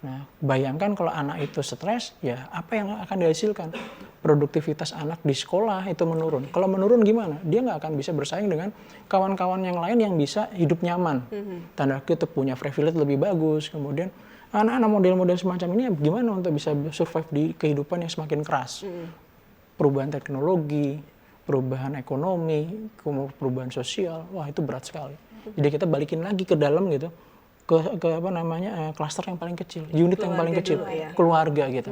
Nah, bayangkan kalau anak itu stres, ya apa yang akan dihasilkan? Produktivitas anak di sekolah itu menurun. Kalau menurun gimana? Dia nggak akan bisa bersaing dengan kawan-kawan yang lain yang bisa hidup nyaman. Tanda kutip punya privilege lebih bagus. Kemudian anak-anak model-model semacam ini gimana untuk bisa survive di kehidupan yang semakin keras? Perubahan teknologi, perubahan ekonomi, perubahan sosial, wah itu berat sekali. Jadi kita balikin lagi ke dalam gitu, ke apa namanya klaster yang paling kecil, unit yang paling kecil, keluarga gitu.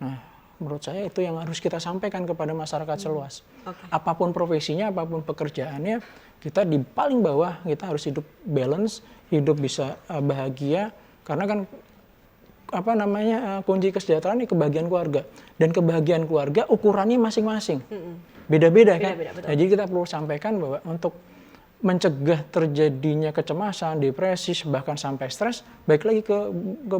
Nah, menurut saya itu yang harus kita sampaikan kepada masyarakat seluas. Apapun profesinya, apapun pekerjaannya, kita di paling bawah kita harus hidup balance, hidup bisa bahagia, karena kan apa namanya kunci kesejahteraan ini kebahagiaan keluarga, dan kebahagiaan keluarga ukurannya masing-masing. Beda-beda kan. Nah, jadi kita perlu sampaikan bahwa untuk mencegah terjadinya kecemasan, depresi, bahkan sampai stres, baik lagi ke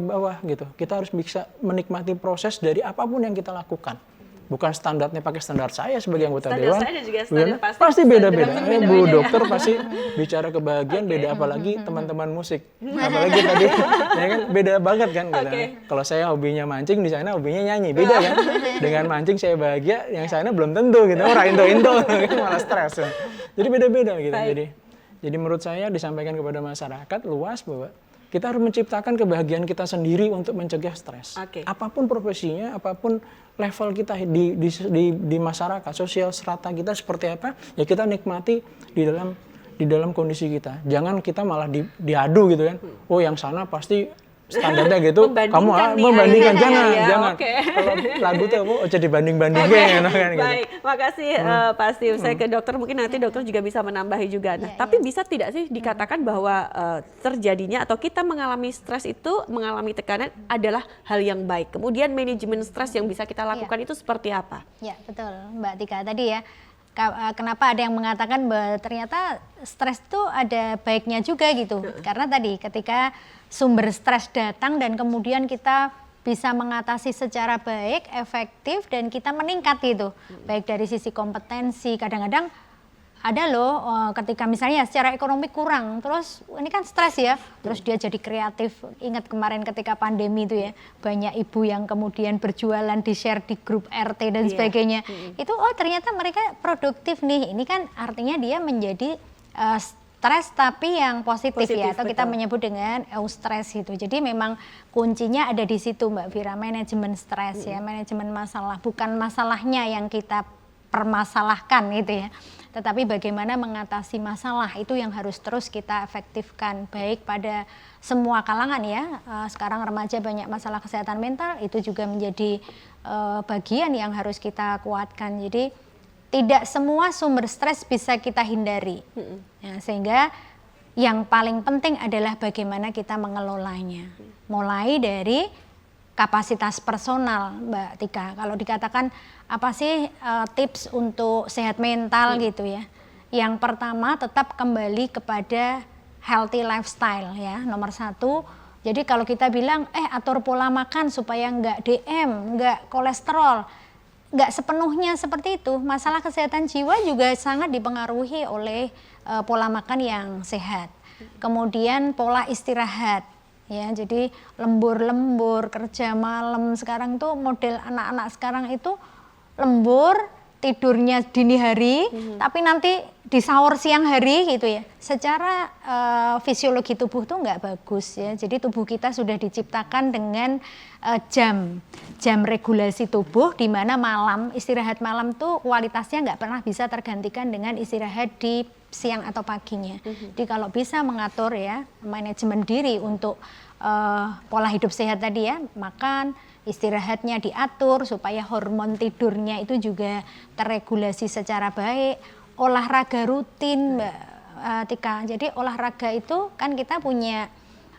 bawah gitu. Kita harus bisa menikmati proses dari apapun yang kita lakukan. Bukan standarnya pakai standar saya sebagai anggota dewan. Standar saya dan juga standar pasti beda-beda. Bu dokter pasti bicara kebahagiaan beda, apalagi teman-teman musik. Apalagi tadi ya kan beda banget kan. Kalau saya hobinya mancing, di sana hobinya nyanyi. Beda kan. Dengan mancing saya bahagia, yang sana belum tentu gitu. Orang into malah stres. Jadi beda-beda gitu. Jadi menurut saya disampaikan kepada masyarakat luas bahwa kita harus menciptakan kebahagiaan kita sendiri untuk mencegah stres. Apapun profesinya, apapun level kita di masyarakat, sosial strata kita seperti apa, ya kita nikmati di dalam kondisi kita. Jangan kita malah diadu gitu kan. Oh yang sana pasti standarnya gitu, kamu membandingkan, jangan. Kalau lagu tuh oh jadi banding-bandingin kan gitu. Baik, makasih Pak Steve. Saya ke dokter, mungkin nanti dokter juga bisa menambahi juga. Nah, tapi bisa tidak sih dikatakan bahwa terjadinya atau kita mengalami stres itu, mengalami tekanan adalah hal yang baik. Kemudian manajemen stres yang bisa kita lakukan itu seperti apa? Ya, betul Mbak Tika tadi ya. Kenapa ada yang mengatakan bahwa ternyata stres itu ada baiknya juga gitu. Karena tadi ketika sumber stres datang dan kemudian kita bisa mengatasi secara baik, efektif, dan kita meningkat gitu. Baik dari sisi kompetensi, kadang-kadang ada loh ketika misalnya secara ekonomi kurang, terus ini kan stres ya, terus dia jadi kreatif. Ingat kemarin ketika pandemi itu ya, banyak ibu yang kemudian berjualan di share di grup RT dan sebagainya. Itu ternyata mereka produktif nih, ini kan artinya dia menjadi stres tapi yang positif ya, atau kita menyebut dengan eustress gitu. Jadi memang kuncinya ada di situ Mbak Vira, manajemen stres ya, manajemen masalah, bukan masalahnya yang kita permasalahkan gitu ya. Tetapi bagaimana mengatasi masalah itu yang harus terus kita efektifkan, baik pada semua kalangan ya. Sekarang remaja banyak masalah kesehatan mental, itu juga menjadi bagian yang harus kita kuatkan. Jadi tidak semua sumber stres bisa kita hindari, ya, sehingga yang paling penting adalah bagaimana kita mengelolanya. Mulai dari kapasitas personal, Mbak Tika. Kalau dikatakan apa sih tips untuk sehat mental gitu ya. Yang pertama tetap kembali kepada healthy lifestyle ya, nomor 1. Jadi kalau kita bilang atur pola makan supaya nggak DM, nggak kolesterol. nggak sepenuhnya seperti itu. Masalah kesehatan jiwa juga sangat dipengaruhi oleh pola makan yang sehat. Kemudian pola istirahat. Ya, jadi lembur-lembur, kerja malam. Sekarang tuh model anak-anak sekarang itu lembur, tidurnya dini hari, tapi nanti di sahur siang hari gitu ya. Secara fisiologi tubuh tuh nggak bagus ya. Jadi tubuh kita sudah diciptakan dengan jam regulasi tubuh, di mana malam, istirahat malam tuh kualitasnya nggak pernah bisa tergantikan dengan istirahat di siang atau paginya. Jadi kalau bisa mengatur ya manajemen diri untuk pola hidup sehat tadi ya, makan, istirahatnya diatur supaya hormon tidurnya itu juga terregulasi secara baik, olahraga rutin Mbak Tika. Jadi olahraga itu kan kita punya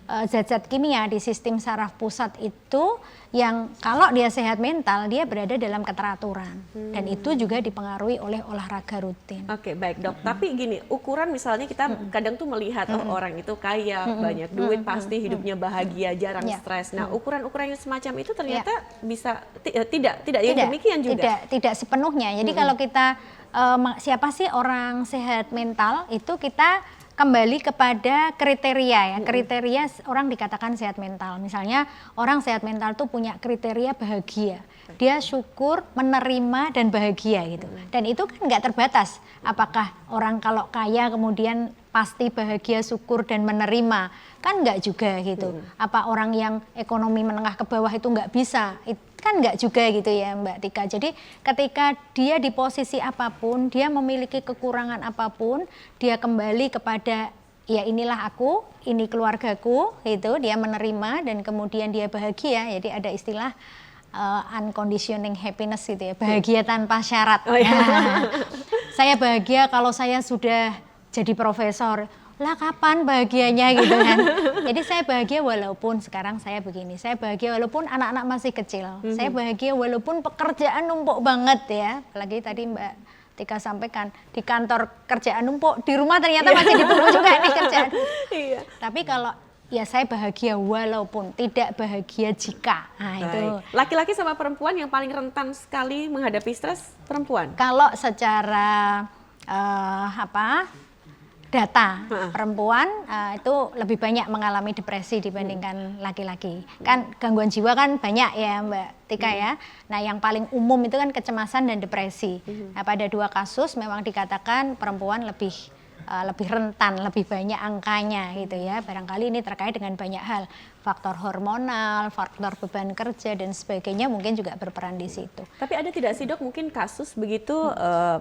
zat-zat kimia di sistem saraf pusat itu yang kalau dia sehat mental dia berada dalam keteraturan dan itu juga dipengaruhi oleh olahraga rutin. Oke, baik Dok. Tapi gini, ukuran misalnya kita kadang tuh melihat orang itu kaya, banyak duit, pasti hidupnya bahagia, jarang stres. Nah, ukuran-ukuran yang semacam itu ternyata bisa tidak yang demikian juga. Tidak sepenuhnya. Jadi kalau kita siapa sih orang sehat mental itu kita kembali kepada kriteria ya, kriteria orang dikatakan sehat mental. Misalnya orang sehat mental tuh punya kriteria bahagia, dia syukur, menerima dan bahagia gitu. Dan itu kan nggak terbatas. Apakah orang kalau kaya kemudian pasti bahagia, syukur dan menerima? Kan nggak juga gitu. Apa orang yang ekonomi menengah ke bawah itu nggak bisa? Kan nggak juga gitu ya Mbak Tika. Jadi ketika dia di posisi apapun, dia memiliki kekurangan apapun, dia kembali kepada ya inilah aku, ini keluargaku, gitu. Dia menerima dan kemudian dia bahagia. Jadi ada istilah unconditioning happiness gitu ya, bahagia tanpa syarat. Saya bahagia kalau saya sudah jadi profesor. Lah kapan bahagianya gitu kan. Jadi saya bahagia walaupun sekarang saya begini, saya bahagia walaupun anak-anak masih kecil, saya bahagia walaupun pekerjaan numpuk banget ya. Apalagi tadi Mbak Tika sampaikan di kantor kerjaan numpuk, di rumah ternyata masih ditumpuk juga nih kerjaan. Tapi kalau ya saya bahagia walaupun, tidak bahagia jika. Nah, itu. Laki-laki sama perempuan yang paling rentan sekali menghadapi stres perempuan. Kalau secara data perempuan itu lebih banyak mengalami depresi dibandingkan laki-laki. Kan gangguan jiwa kan banyak ya Mbak Tika ya. Nah yang paling umum itu kan kecemasan dan depresi. Nah pada 2 kasus memang dikatakan perempuan lebih rentan, lebih banyak angkanya gitu ya. Barangkali ini terkait dengan banyak hal, faktor hormonal, faktor beban kerja dan sebagainya mungkin juga berperan di situ. Tapi ada tidak sih Dok mungkin kasus begitu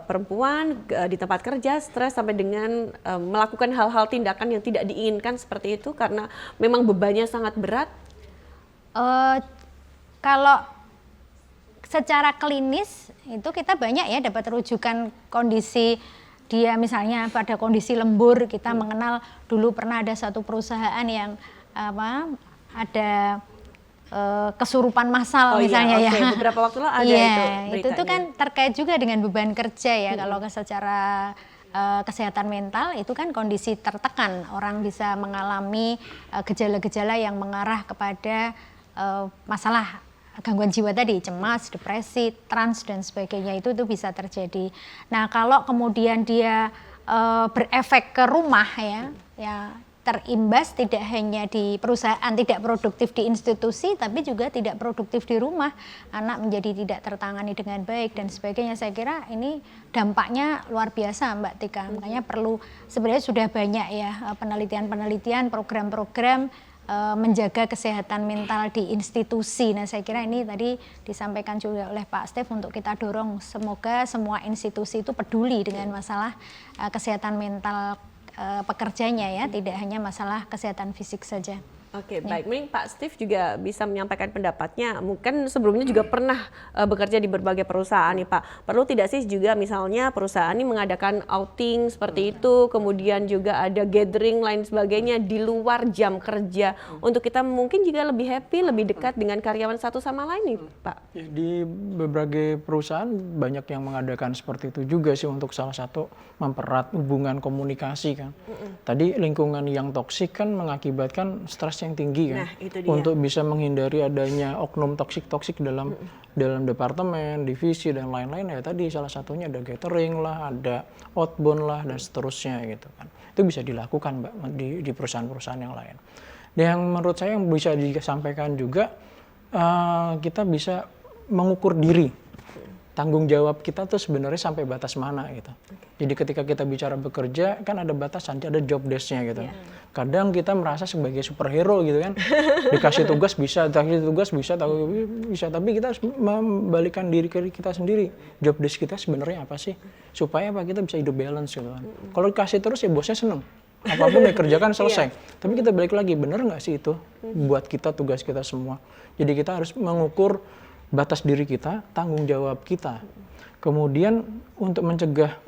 perempuan di tempat kerja stres sampai dengan melakukan hal-hal tindakan yang tidak diinginkan seperti itu karena memang bebannya sangat berat? Kalau secara klinis itu kita banyak ya dapat rujukan kondisi dia misalnya pada kondisi lembur. Kita mengenal dulu pernah ada satu perusahaan yang ada kesurupan massal misalnya ya. Beberapa waktu lalu ada itu tuh kan terkait juga dengan beban kerja ya. Kalau secara kesehatan mental itu kan kondisi tertekan, orang bisa mengalami gejala-gejala yang mengarah kepada masalah gangguan jiwa tadi, cemas, depresi, trans dan sebagainya itu bisa terjadi. Nah kalau kemudian dia berefek ke rumah ya terimbas tidak hanya di perusahaan, tidak produktif di institusi, tapi juga tidak produktif di rumah. Anak menjadi tidak tertangani dengan baik dan sebagainya. Saya kira ini dampaknya luar biasa Mbak Tika. Makanya perlu, sebenarnya sudah banyak ya penelitian-penelitian, program-program menjaga kesehatan mental di institusi. Nah saya kira ini tadi disampaikan juga oleh Pak Stef untuk kita dorong. Semoga semua institusi itu peduli dengan masalah kesehatan mental pekerjanya ya, tidak hanya masalah kesehatan fisik saja. Oke, baik. Mungkin Pak Steve juga bisa menyampaikan pendapatnya. Mungkin sebelumnya juga pernah bekerja di berbagai perusahaan nih Pak. Perlu tidak sih juga misalnya perusahaan ini mengadakan outing seperti itu, kemudian juga ada gathering lain sebagainya di luar jam kerja untuk kita mungkin juga lebih happy, lebih dekat dengan karyawan satu sama lain nih Pak? Ya, di berbagai perusahaan banyak yang mengadakan seperti itu juga sih untuk salah satu mempererat hubungan komunikasi kan. Tadi lingkungan yang toksik kan mengakibatkan stres yang tinggi kan, Nah, itu dia. untuk bisa menghindari adanya oknum toksik dalam departemen, divisi dan lain-lain. Ya tadi salah satunya ada catering lah, ada outbound lah dan seterusnya gitu kan. Itu bisa dilakukan Mbak di perusahaan-perusahaan yang lain. Dan yang menurut saya yang bisa disampaikan juga, kita bisa mengukur diri. Tanggung jawab kita tuh sebenarnya sampai batas mana gitu. Jadi ketika kita bicara bekerja kan ada batasan, ada job desk-nya gitu. Kadang kita merasa sebagai superhero gitu kan. Dikasih tugas bisa, tapi kita harus membalikan diri kita sendiri. Job desk kita sebenarnya apa sih? Supaya kita bisa hidup balance gitu kan. Kalau dikasih terus ya bosnya seneng. Apapun dikerjakan selesai. Tapi kita balik lagi, bener nggak sih itu buat kita, tugas kita semua. Jadi kita harus mengukur batas diri kita, tanggung jawab kita. Kemudian untuk mencegah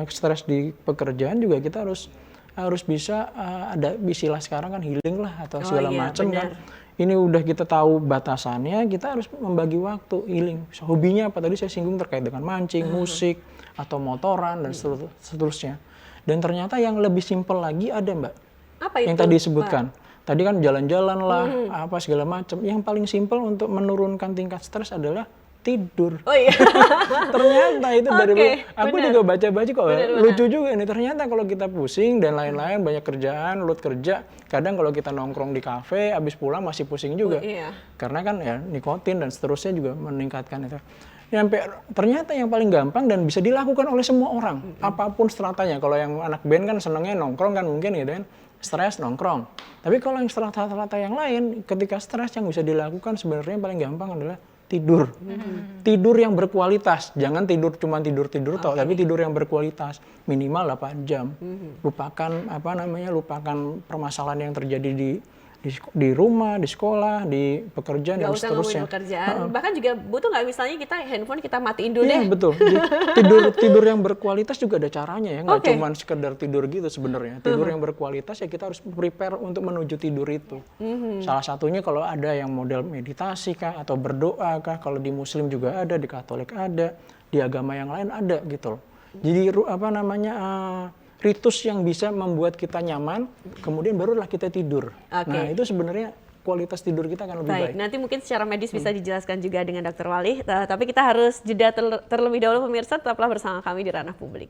stres di pekerjaan juga kita harus bisa ada istilah sekarang kan healing lah atau segala macam kan. Ini udah kita tahu batasannya, kita harus membagi waktu healing. Hobinya apa tadi saya singgung terkait dengan mancing, musik atau motoran dan seterusnya. Dan ternyata yang lebih simpel lagi ada Mbak. Apa itu? Yang tadi disebutkan. Tadi kan jalan-jalan lah, apa segala macam. Yang paling simpel untuk menurunkan tingkat stres adalah tidur. Oh iya. Ternyata itu dari aku bener. juga baca-baca kok. Bener. Lucu juga nih. Ternyata kalau kita pusing dan lain-lain, banyak kerjaan, load kerja. Kadang kalau kita nongkrong di kafe, habis pulang masih pusing juga. Iya. Karena kan ya nikotin dan seterusnya juga meningkatkan itu. Ternyata yang paling gampang dan bisa dilakukan oleh semua orang, apapun stratanya. Kalau yang anak band kan senangnya nongkrong kan mungkin gitu kan, stres nongkrong. Tapi kalau yang strata-strata yang lain, ketika stres yang bisa dilakukan sebenarnya paling gampang adalah tidur. Tidur yang berkualitas, jangan cuma tidur toh, tapi tidur yang berkualitas, minimal 8 jam. Lupakan permasalahan yang terjadi di rumah, di sekolah, di pekerjaan dan seterusnya. Nggak usah ngomongin pekerjaan. Bahkan juga butuh nggak misalnya kita handphone kita matiin dulu deh. Iya betul. Tidur yang berkualitas juga ada caranya ya. Nggak cuma sekedar tidur gitu sebenarnya. Tidur yang berkualitas ya kita harus prepare untuk menuju tidur itu. Salah satunya kalau ada yang model meditasi kah atau berdoa kah. Kalau di Muslim juga ada, di Katolik ada, di agama yang lain ada gitu loh. Jadi ritus yang bisa membuat kita nyaman, kemudian barulah kita tidur. Nah itu sebenarnya kualitas tidur kita akan lebih baik. Nanti mungkin secara medis bisa dijelaskan juga dengan Dr. Wali, tapi kita harus jeda terlebih dahulu pemirsa, tetaplah bersama kami di Ranah Publik.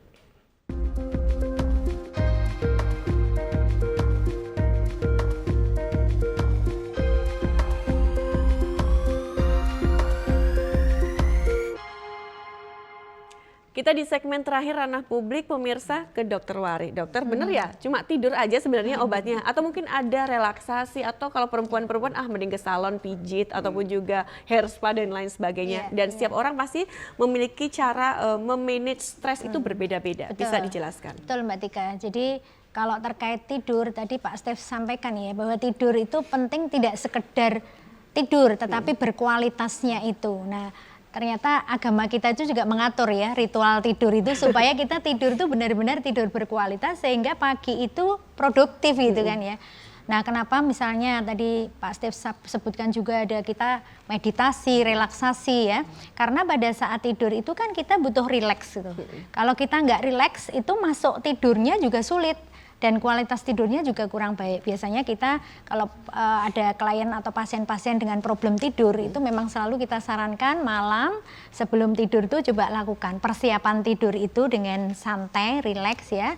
Kita di segmen terakhir Ranah Publik, pemirsa, ke Dokter Wari. Dokter, bener ya? Cuma tidur aja sebenarnya obatnya? Atau mungkin ada relaksasi, atau kalau perempuan-perempuan mending ke salon pijit, ataupun juga hair spa dan lain sebagainya. Dan setiap orang pasti memiliki cara memanage stres itu berbeda-beda. Bisa dijelaskan? Betul Mbak Tika. Jadi kalau terkait tidur, tadi Pak Stef sampaikan ya, bahwa tidur itu penting tidak sekedar tidur, tetapi berkualitasnya itu. Nah, ternyata agama kita itu juga mengatur ya ritual tidur itu supaya kita tidur itu benar-benar tidur berkualitas sehingga pagi itu produktif gitu kan ya. Nah kenapa misalnya tadi Pak Stef sebutkan juga ada kita meditasi, relaksasi ya. Karena pada saat tidur itu kan kita butuh rileks gitu. Kalau kita nggak rileks itu masuk tidurnya juga sulit. Dan kualitas tidurnya juga kurang baik. Biasanya kita kalau ada klien atau pasien-pasien dengan problem tidur itu memang selalu kita sarankan malam sebelum tidur itu coba lakukan persiapan tidur itu dengan santai, rileks ya.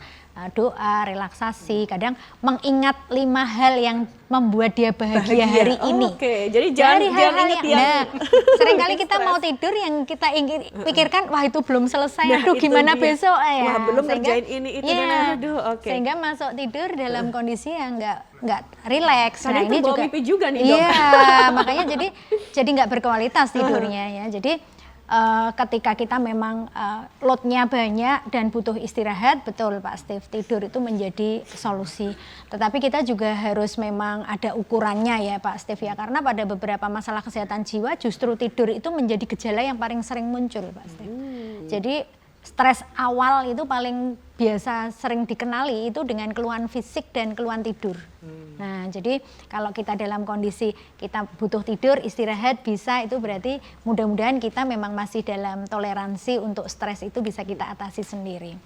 Doa, relaksasi, kadang mengingat 5 hal yang membuat dia bahagia hari ini. Oke, jadi jangan ingat yang seringkali kita mau tidur yang kita ingin pikirkan, wah itu belum selesai, aduh gimana besok ya. Wah belum ngerjain ini itu dan aduh oke. Sehingga masuk tidur dalam kondisi yang nggak rileks. Nah ini juga mimpi juga nih dok. Iya, makanya jadi nggak berkualitas tidurnya ya. Jadi ketika kita memang loadnya banyak dan butuh istirahat, betul Pak Steve, tidur itu menjadi solusi. Tetapi kita juga harus memang ada ukurannya ya Pak Steve ya, karena pada beberapa masalah kesehatan jiwa justru tidur itu menjadi gejala yang paling sering muncul Pak Steve. Jadi stres awal itu paling biasa sering dikenali itu dengan keluhan fisik dan keluhan tidur. Nah, jadi kalau kita dalam kondisi kita butuh tidur, istirahat bisa, itu berarti mudah-mudahan kita memang masih dalam toleransi untuk stres itu bisa kita atasi sendiri.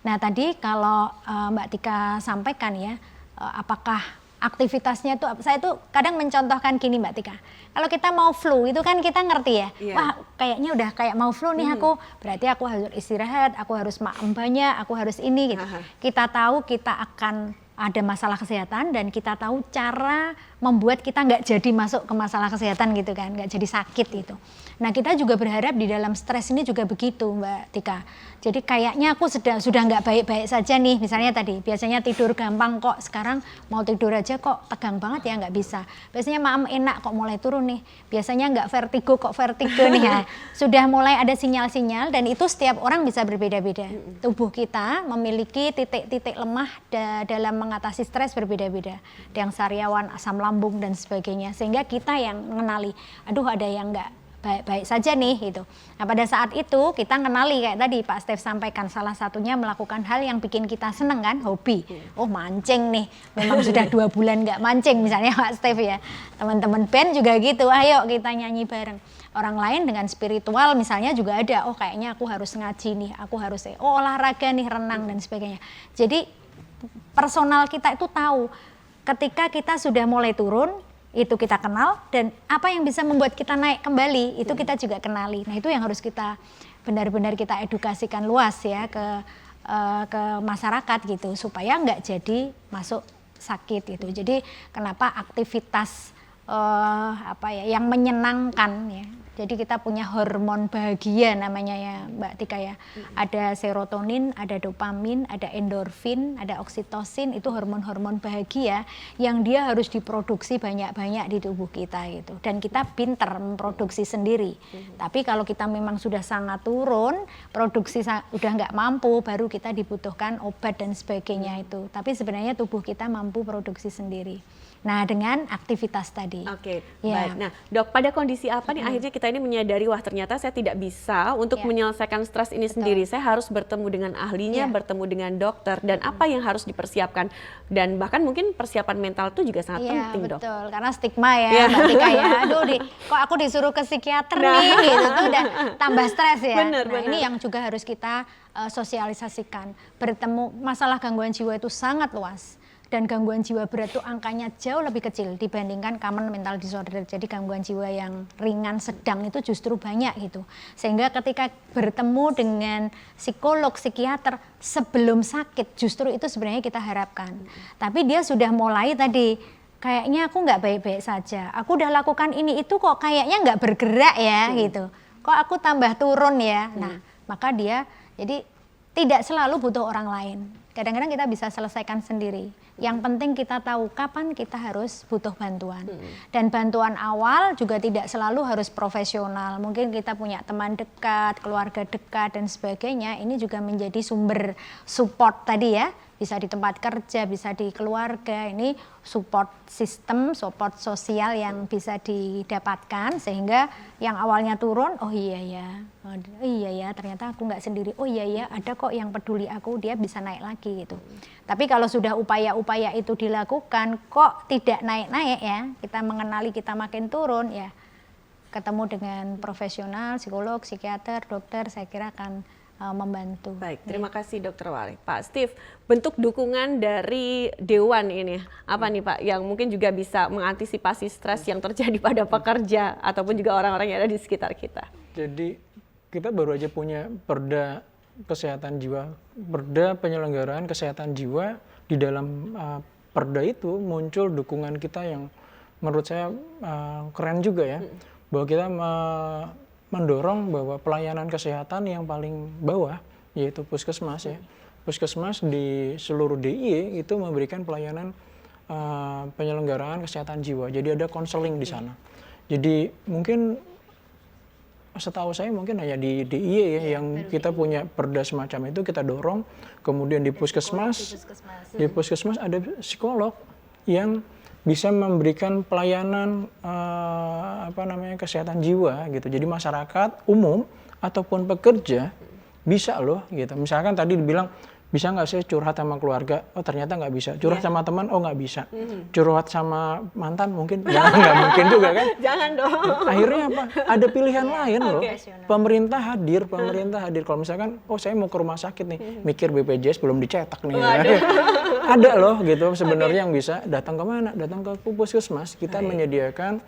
Nah, tadi kalau Mbak Tika sampaikan ya, apakah aktivitasnya tuh, saya tuh kadang mencontohkan gini Mbak Tika. Kalau kita mau flu itu kan kita ngerti ya, wah kayaknya udah kayak mau flu nih aku, berarti aku harus istirahat, aku harus makan banyak, aku harus ini gitu. Kita tahu kita akan ada masalah kesehatan dan kita tahu cara membuat kita nggak jadi masuk ke masalah kesehatan gitu kan, nggak jadi sakit gitu. Nah kita juga berharap di dalam stres ini juga begitu Mbak Tika. Jadi kayaknya aku sudah nggak baik-baik saja nih, misalnya tadi biasanya tidur gampang kok, sekarang mau tidur aja kok tegang banget ya nggak bisa. Biasanya maem enak kok mulai turun nih, biasanya nggak vertigo kok vertigo nih ya. Sudah mulai ada sinyal-sinyal dan itu setiap orang bisa berbeda-beda. Tubuh kita memiliki titik-titik lemah dalam mengatasi stres berbeda-beda. Ada yang sariawan, asam lambung dan sebagainya, sehingga kita yang mengenali, aduh ada yang nggak baik-baik saja nih gitu. Nah pada saat itu kita kenali kayak tadi Pak Stef sampaikan, salah satunya melakukan hal yang bikin kita seneng kan, hobi. Oh mancing nih, memang sudah 2 bulan nggak mancing misalnya Pak Stef ya. Teman-teman band juga gitu, ayo kita nyanyi bareng. Orang lain dengan spiritual misalnya juga ada, oh kayaknya aku harus ngaji nih, aku harus olahraga nih, renang dan sebagainya. Jadi personal kita itu tahu ketika kita sudah mulai turun, itu kita kenal, dan apa yang bisa membuat kita naik kembali itu kita juga kenali. Nah itu yang harus kita benar-benar kita edukasikan luas ya ke masyarakat gitu, supaya nggak jadi masuk sakit gitu. Jadi kenapa aktivitas yang menyenangkan ya. Jadi kita punya hormon bahagia namanya ya Mbak Tika ya. Ada serotonin, ada dopamin, ada endorfin, ada oksitosin, itu hormon-hormon bahagia yang dia harus diproduksi banyak-banyak di tubuh kita gitu. Dan kita pinter memproduksi sendiri. Tapi kalau kita memang sudah sangat turun, produksi udah nggak mampu, baru kita dibutuhkan obat dan sebagainya itu. Tapi sebenarnya tubuh kita mampu produksi sendiri. Nah, dengan aktivitas tadi. Oke, baik. Nah, Dok, pada kondisi apa nih akhirnya kita ini menyadari, wah ternyata saya tidak bisa untuk menyelesaikan stres ini sendiri. Saya harus bertemu dengan ahlinya, bertemu dengan dokter, dan apa yang harus dipersiapkan. Dan bahkan mungkin persiapan mental itu juga sangat penting, Dok. Betul, karena stigma ya, Mbak Tika ya. Aduh, kok aku disuruh ke psikiater nih, gitu tuh udah tambah stres ya. Bener. Ini yang juga harus kita sosialisasikan. Bertemu, masalah gangguan jiwa itu sangat luas. Dan gangguan jiwa berat itu angkanya jauh lebih kecil dibandingkan common mental disorder. Jadi gangguan jiwa yang ringan, sedang itu justru banyak gitu. Sehingga ketika bertemu dengan psikolog, psikiater sebelum sakit, justru itu sebenarnya kita harapkan. Tapi dia sudah mulai tadi, kayaknya aku nggak baik-baik saja. Aku udah lakukan ini itu kok kayaknya nggak bergerak ya gitu. Kok aku tambah turun ya. Nah, maka dia jadi tidak selalu butuh orang lain. Kadang-kadang kita bisa selesaikan sendiri. Yang penting kita tahu kapan kita harus butuh bantuan. Dan bantuan awal juga tidak selalu harus profesional. Mungkin kita punya teman dekat, keluarga dekat dan sebagainya. Ini juga menjadi sumber support tadi ya. Bisa di tempat kerja, bisa di keluarga. Ini support system, support sosial yang bisa didapatkan. Sehingga yang awalnya turun, oh iya ya ternyata aku nggak sendiri. Oh iya ya ada kok yang peduli aku, dia bisa naik lagi gitu. Tapi kalau sudah upaya-upaya itu dilakukan kok tidak naik-naik ya, kita mengenali kita makin turun ya, ketemu dengan profesional, psikolog, psikiater, dokter, saya kira akan membantu. Baik, terima kasih Dokter Wali. Pak Steve, bentuk dukungan dari Dewan ini apa nih Pak, yang mungkin juga bisa mengantisipasi stres yang terjadi pada pekerja ataupun juga orang-orang yang ada di sekitar kita? Jadi kita baru aja punya perda kesehatan jiwa, perda penyelenggaraan kesehatan jiwa. Di dalam perda itu muncul dukungan kita yang menurut saya keren juga ya, bahwa kita mendorong bahwa pelayanan kesehatan yang paling bawah yaitu puskesmas ya, puskesmas di seluruh DIY itu memberikan pelayanan penyelenggaraan kesehatan jiwa. Jadi ada konseling di sana. Jadi mungkin setahu saya mungkin hanya di DIY ya yang kita punya perda semacam itu kita dorong. Kemudian di puskesmas ada psikolog yang bisa memberikan pelayanan kesehatan jiwa gitu. Jadi masyarakat umum ataupun pekerja bisa loh gitu. Misalkan tadi dibilang bisa nggak sih curhat sama keluarga? Oh ternyata nggak bisa. Curhat sama teman? Oh nggak bisa. Curhat sama mantan mungkin? Nggak mungkin juga kan? Jangan dong. Akhirnya apa? Ada pilihan lain loh. Pemerintah hadir. Kalau misalkan, oh saya mau ke rumah sakit nih, mikir BPJS belum dicetak nih. Ada loh gitu sebenarnya yang bisa datang ke mana? Datang ke puskesmas. Kita menyediakan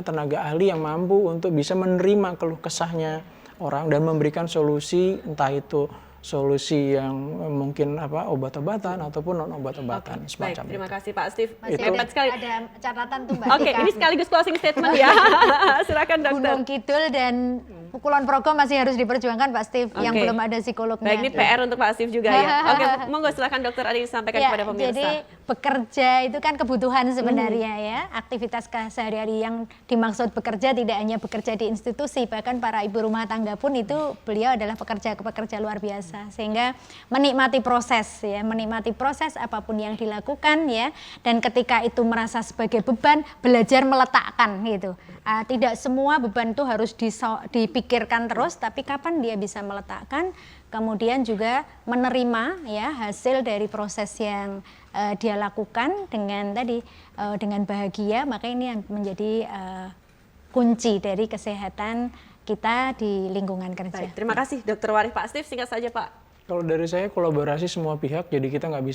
tenaga ahli yang mampu untuk bisa menerima keluh kesahnya orang dan memberikan solusi, entah itu solusi yang mungkin obat-obatan ataupun non obat-obatan semacam Baik, terima itu. kasih Pak Steve. Masih Hebat sekali. ada catatan tuh Mbak Oke, Tika. ini sekaligus closing statement ya. Silakan dokter. Gunung Kidul dan Kulon Progo masih harus diperjuangkan Pak Steve, yang belum ada psikolognya. Baik, ini PR untuk Pak Steve juga ya. Oke, monggo silakan dokter ada yang disampaikan kepada pemirsa. Jadi bekerja itu kan kebutuhan sebenarnya ya. Aktivitas sehari-hari yang dimaksud bekerja tidak hanya bekerja di institusi, bahkan para ibu rumah tangga pun itu beliau adalah pekerja luar biasa. Sehingga menikmati proses apapun yang dilakukan ya. Dan ketika itu merasa sebagai beban, belajar meletakkan gitu. Tidak semua beban itu harus dipikirkan terus, tapi kapan dia bisa meletakkan, kemudian juga menerima ya hasil dari proses yang dia lakukan dengan bahagia. Maka ini yang menjadi kunci dari kesehatan kita di lingkungan kerja. Baik, terima kasih Dr. Warih. Pak Steve, singkat saja Pak. Kalau dari saya kolaborasi semua pihak, jadi kita nggak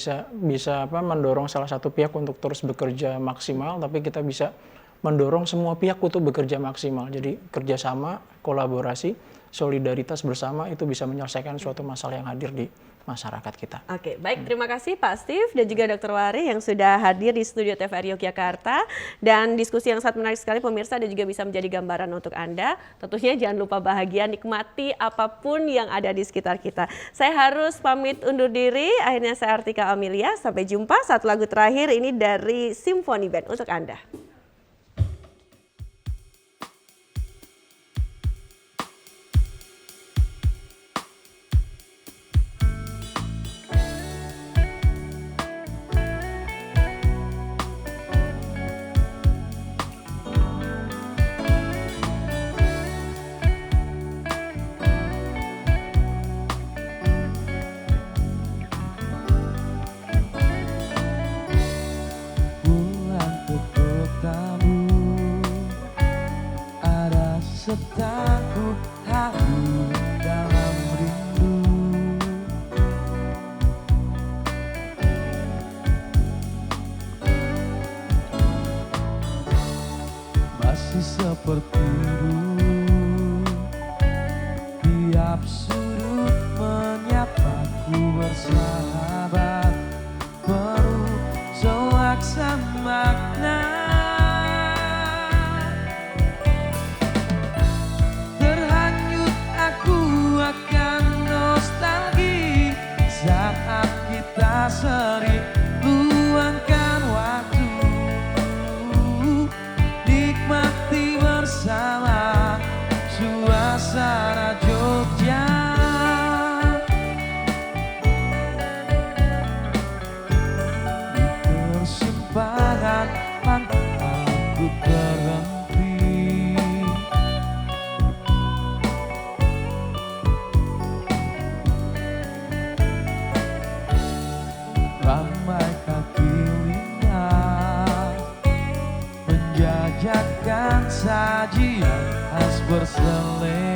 bisa mendorong salah satu pihak untuk terus bekerja maksimal, tapi kita bisa mendorong semua pihak untuk bekerja maksimal. Jadi kerjasama, kolaborasi, solidaritas bersama itu bisa menyelesaikan suatu masalah yang hadir di masyarakat kita. Oke, baik, terima kasih Pak Steve dan juga Dr. Wari yang sudah hadir di studio TVRI Yogyakarta, dan diskusi yang sangat menarik sekali pemirsa dan juga bisa menjadi gambaran untuk Anda. Tentunya jangan lupa bahagia, nikmati apapun yang ada di sekitar kita. Saya harus pamit undur diri, akhirnya saya Artika Amelia, sampai jumpa. Satu lagu terakhir ini dari Symphony Band untuk Anda. Sedangku haru dalam rindu, masih seperti dulu, tiap sudut menyapaku bersahabat, penuh selaksa makna. Saat kita sering luangkan waktu, nikmati bersama suasana Jogja. Di persimpangan pantai aku berhenti, ramai kaki lima menjajakan sajian khas berselera.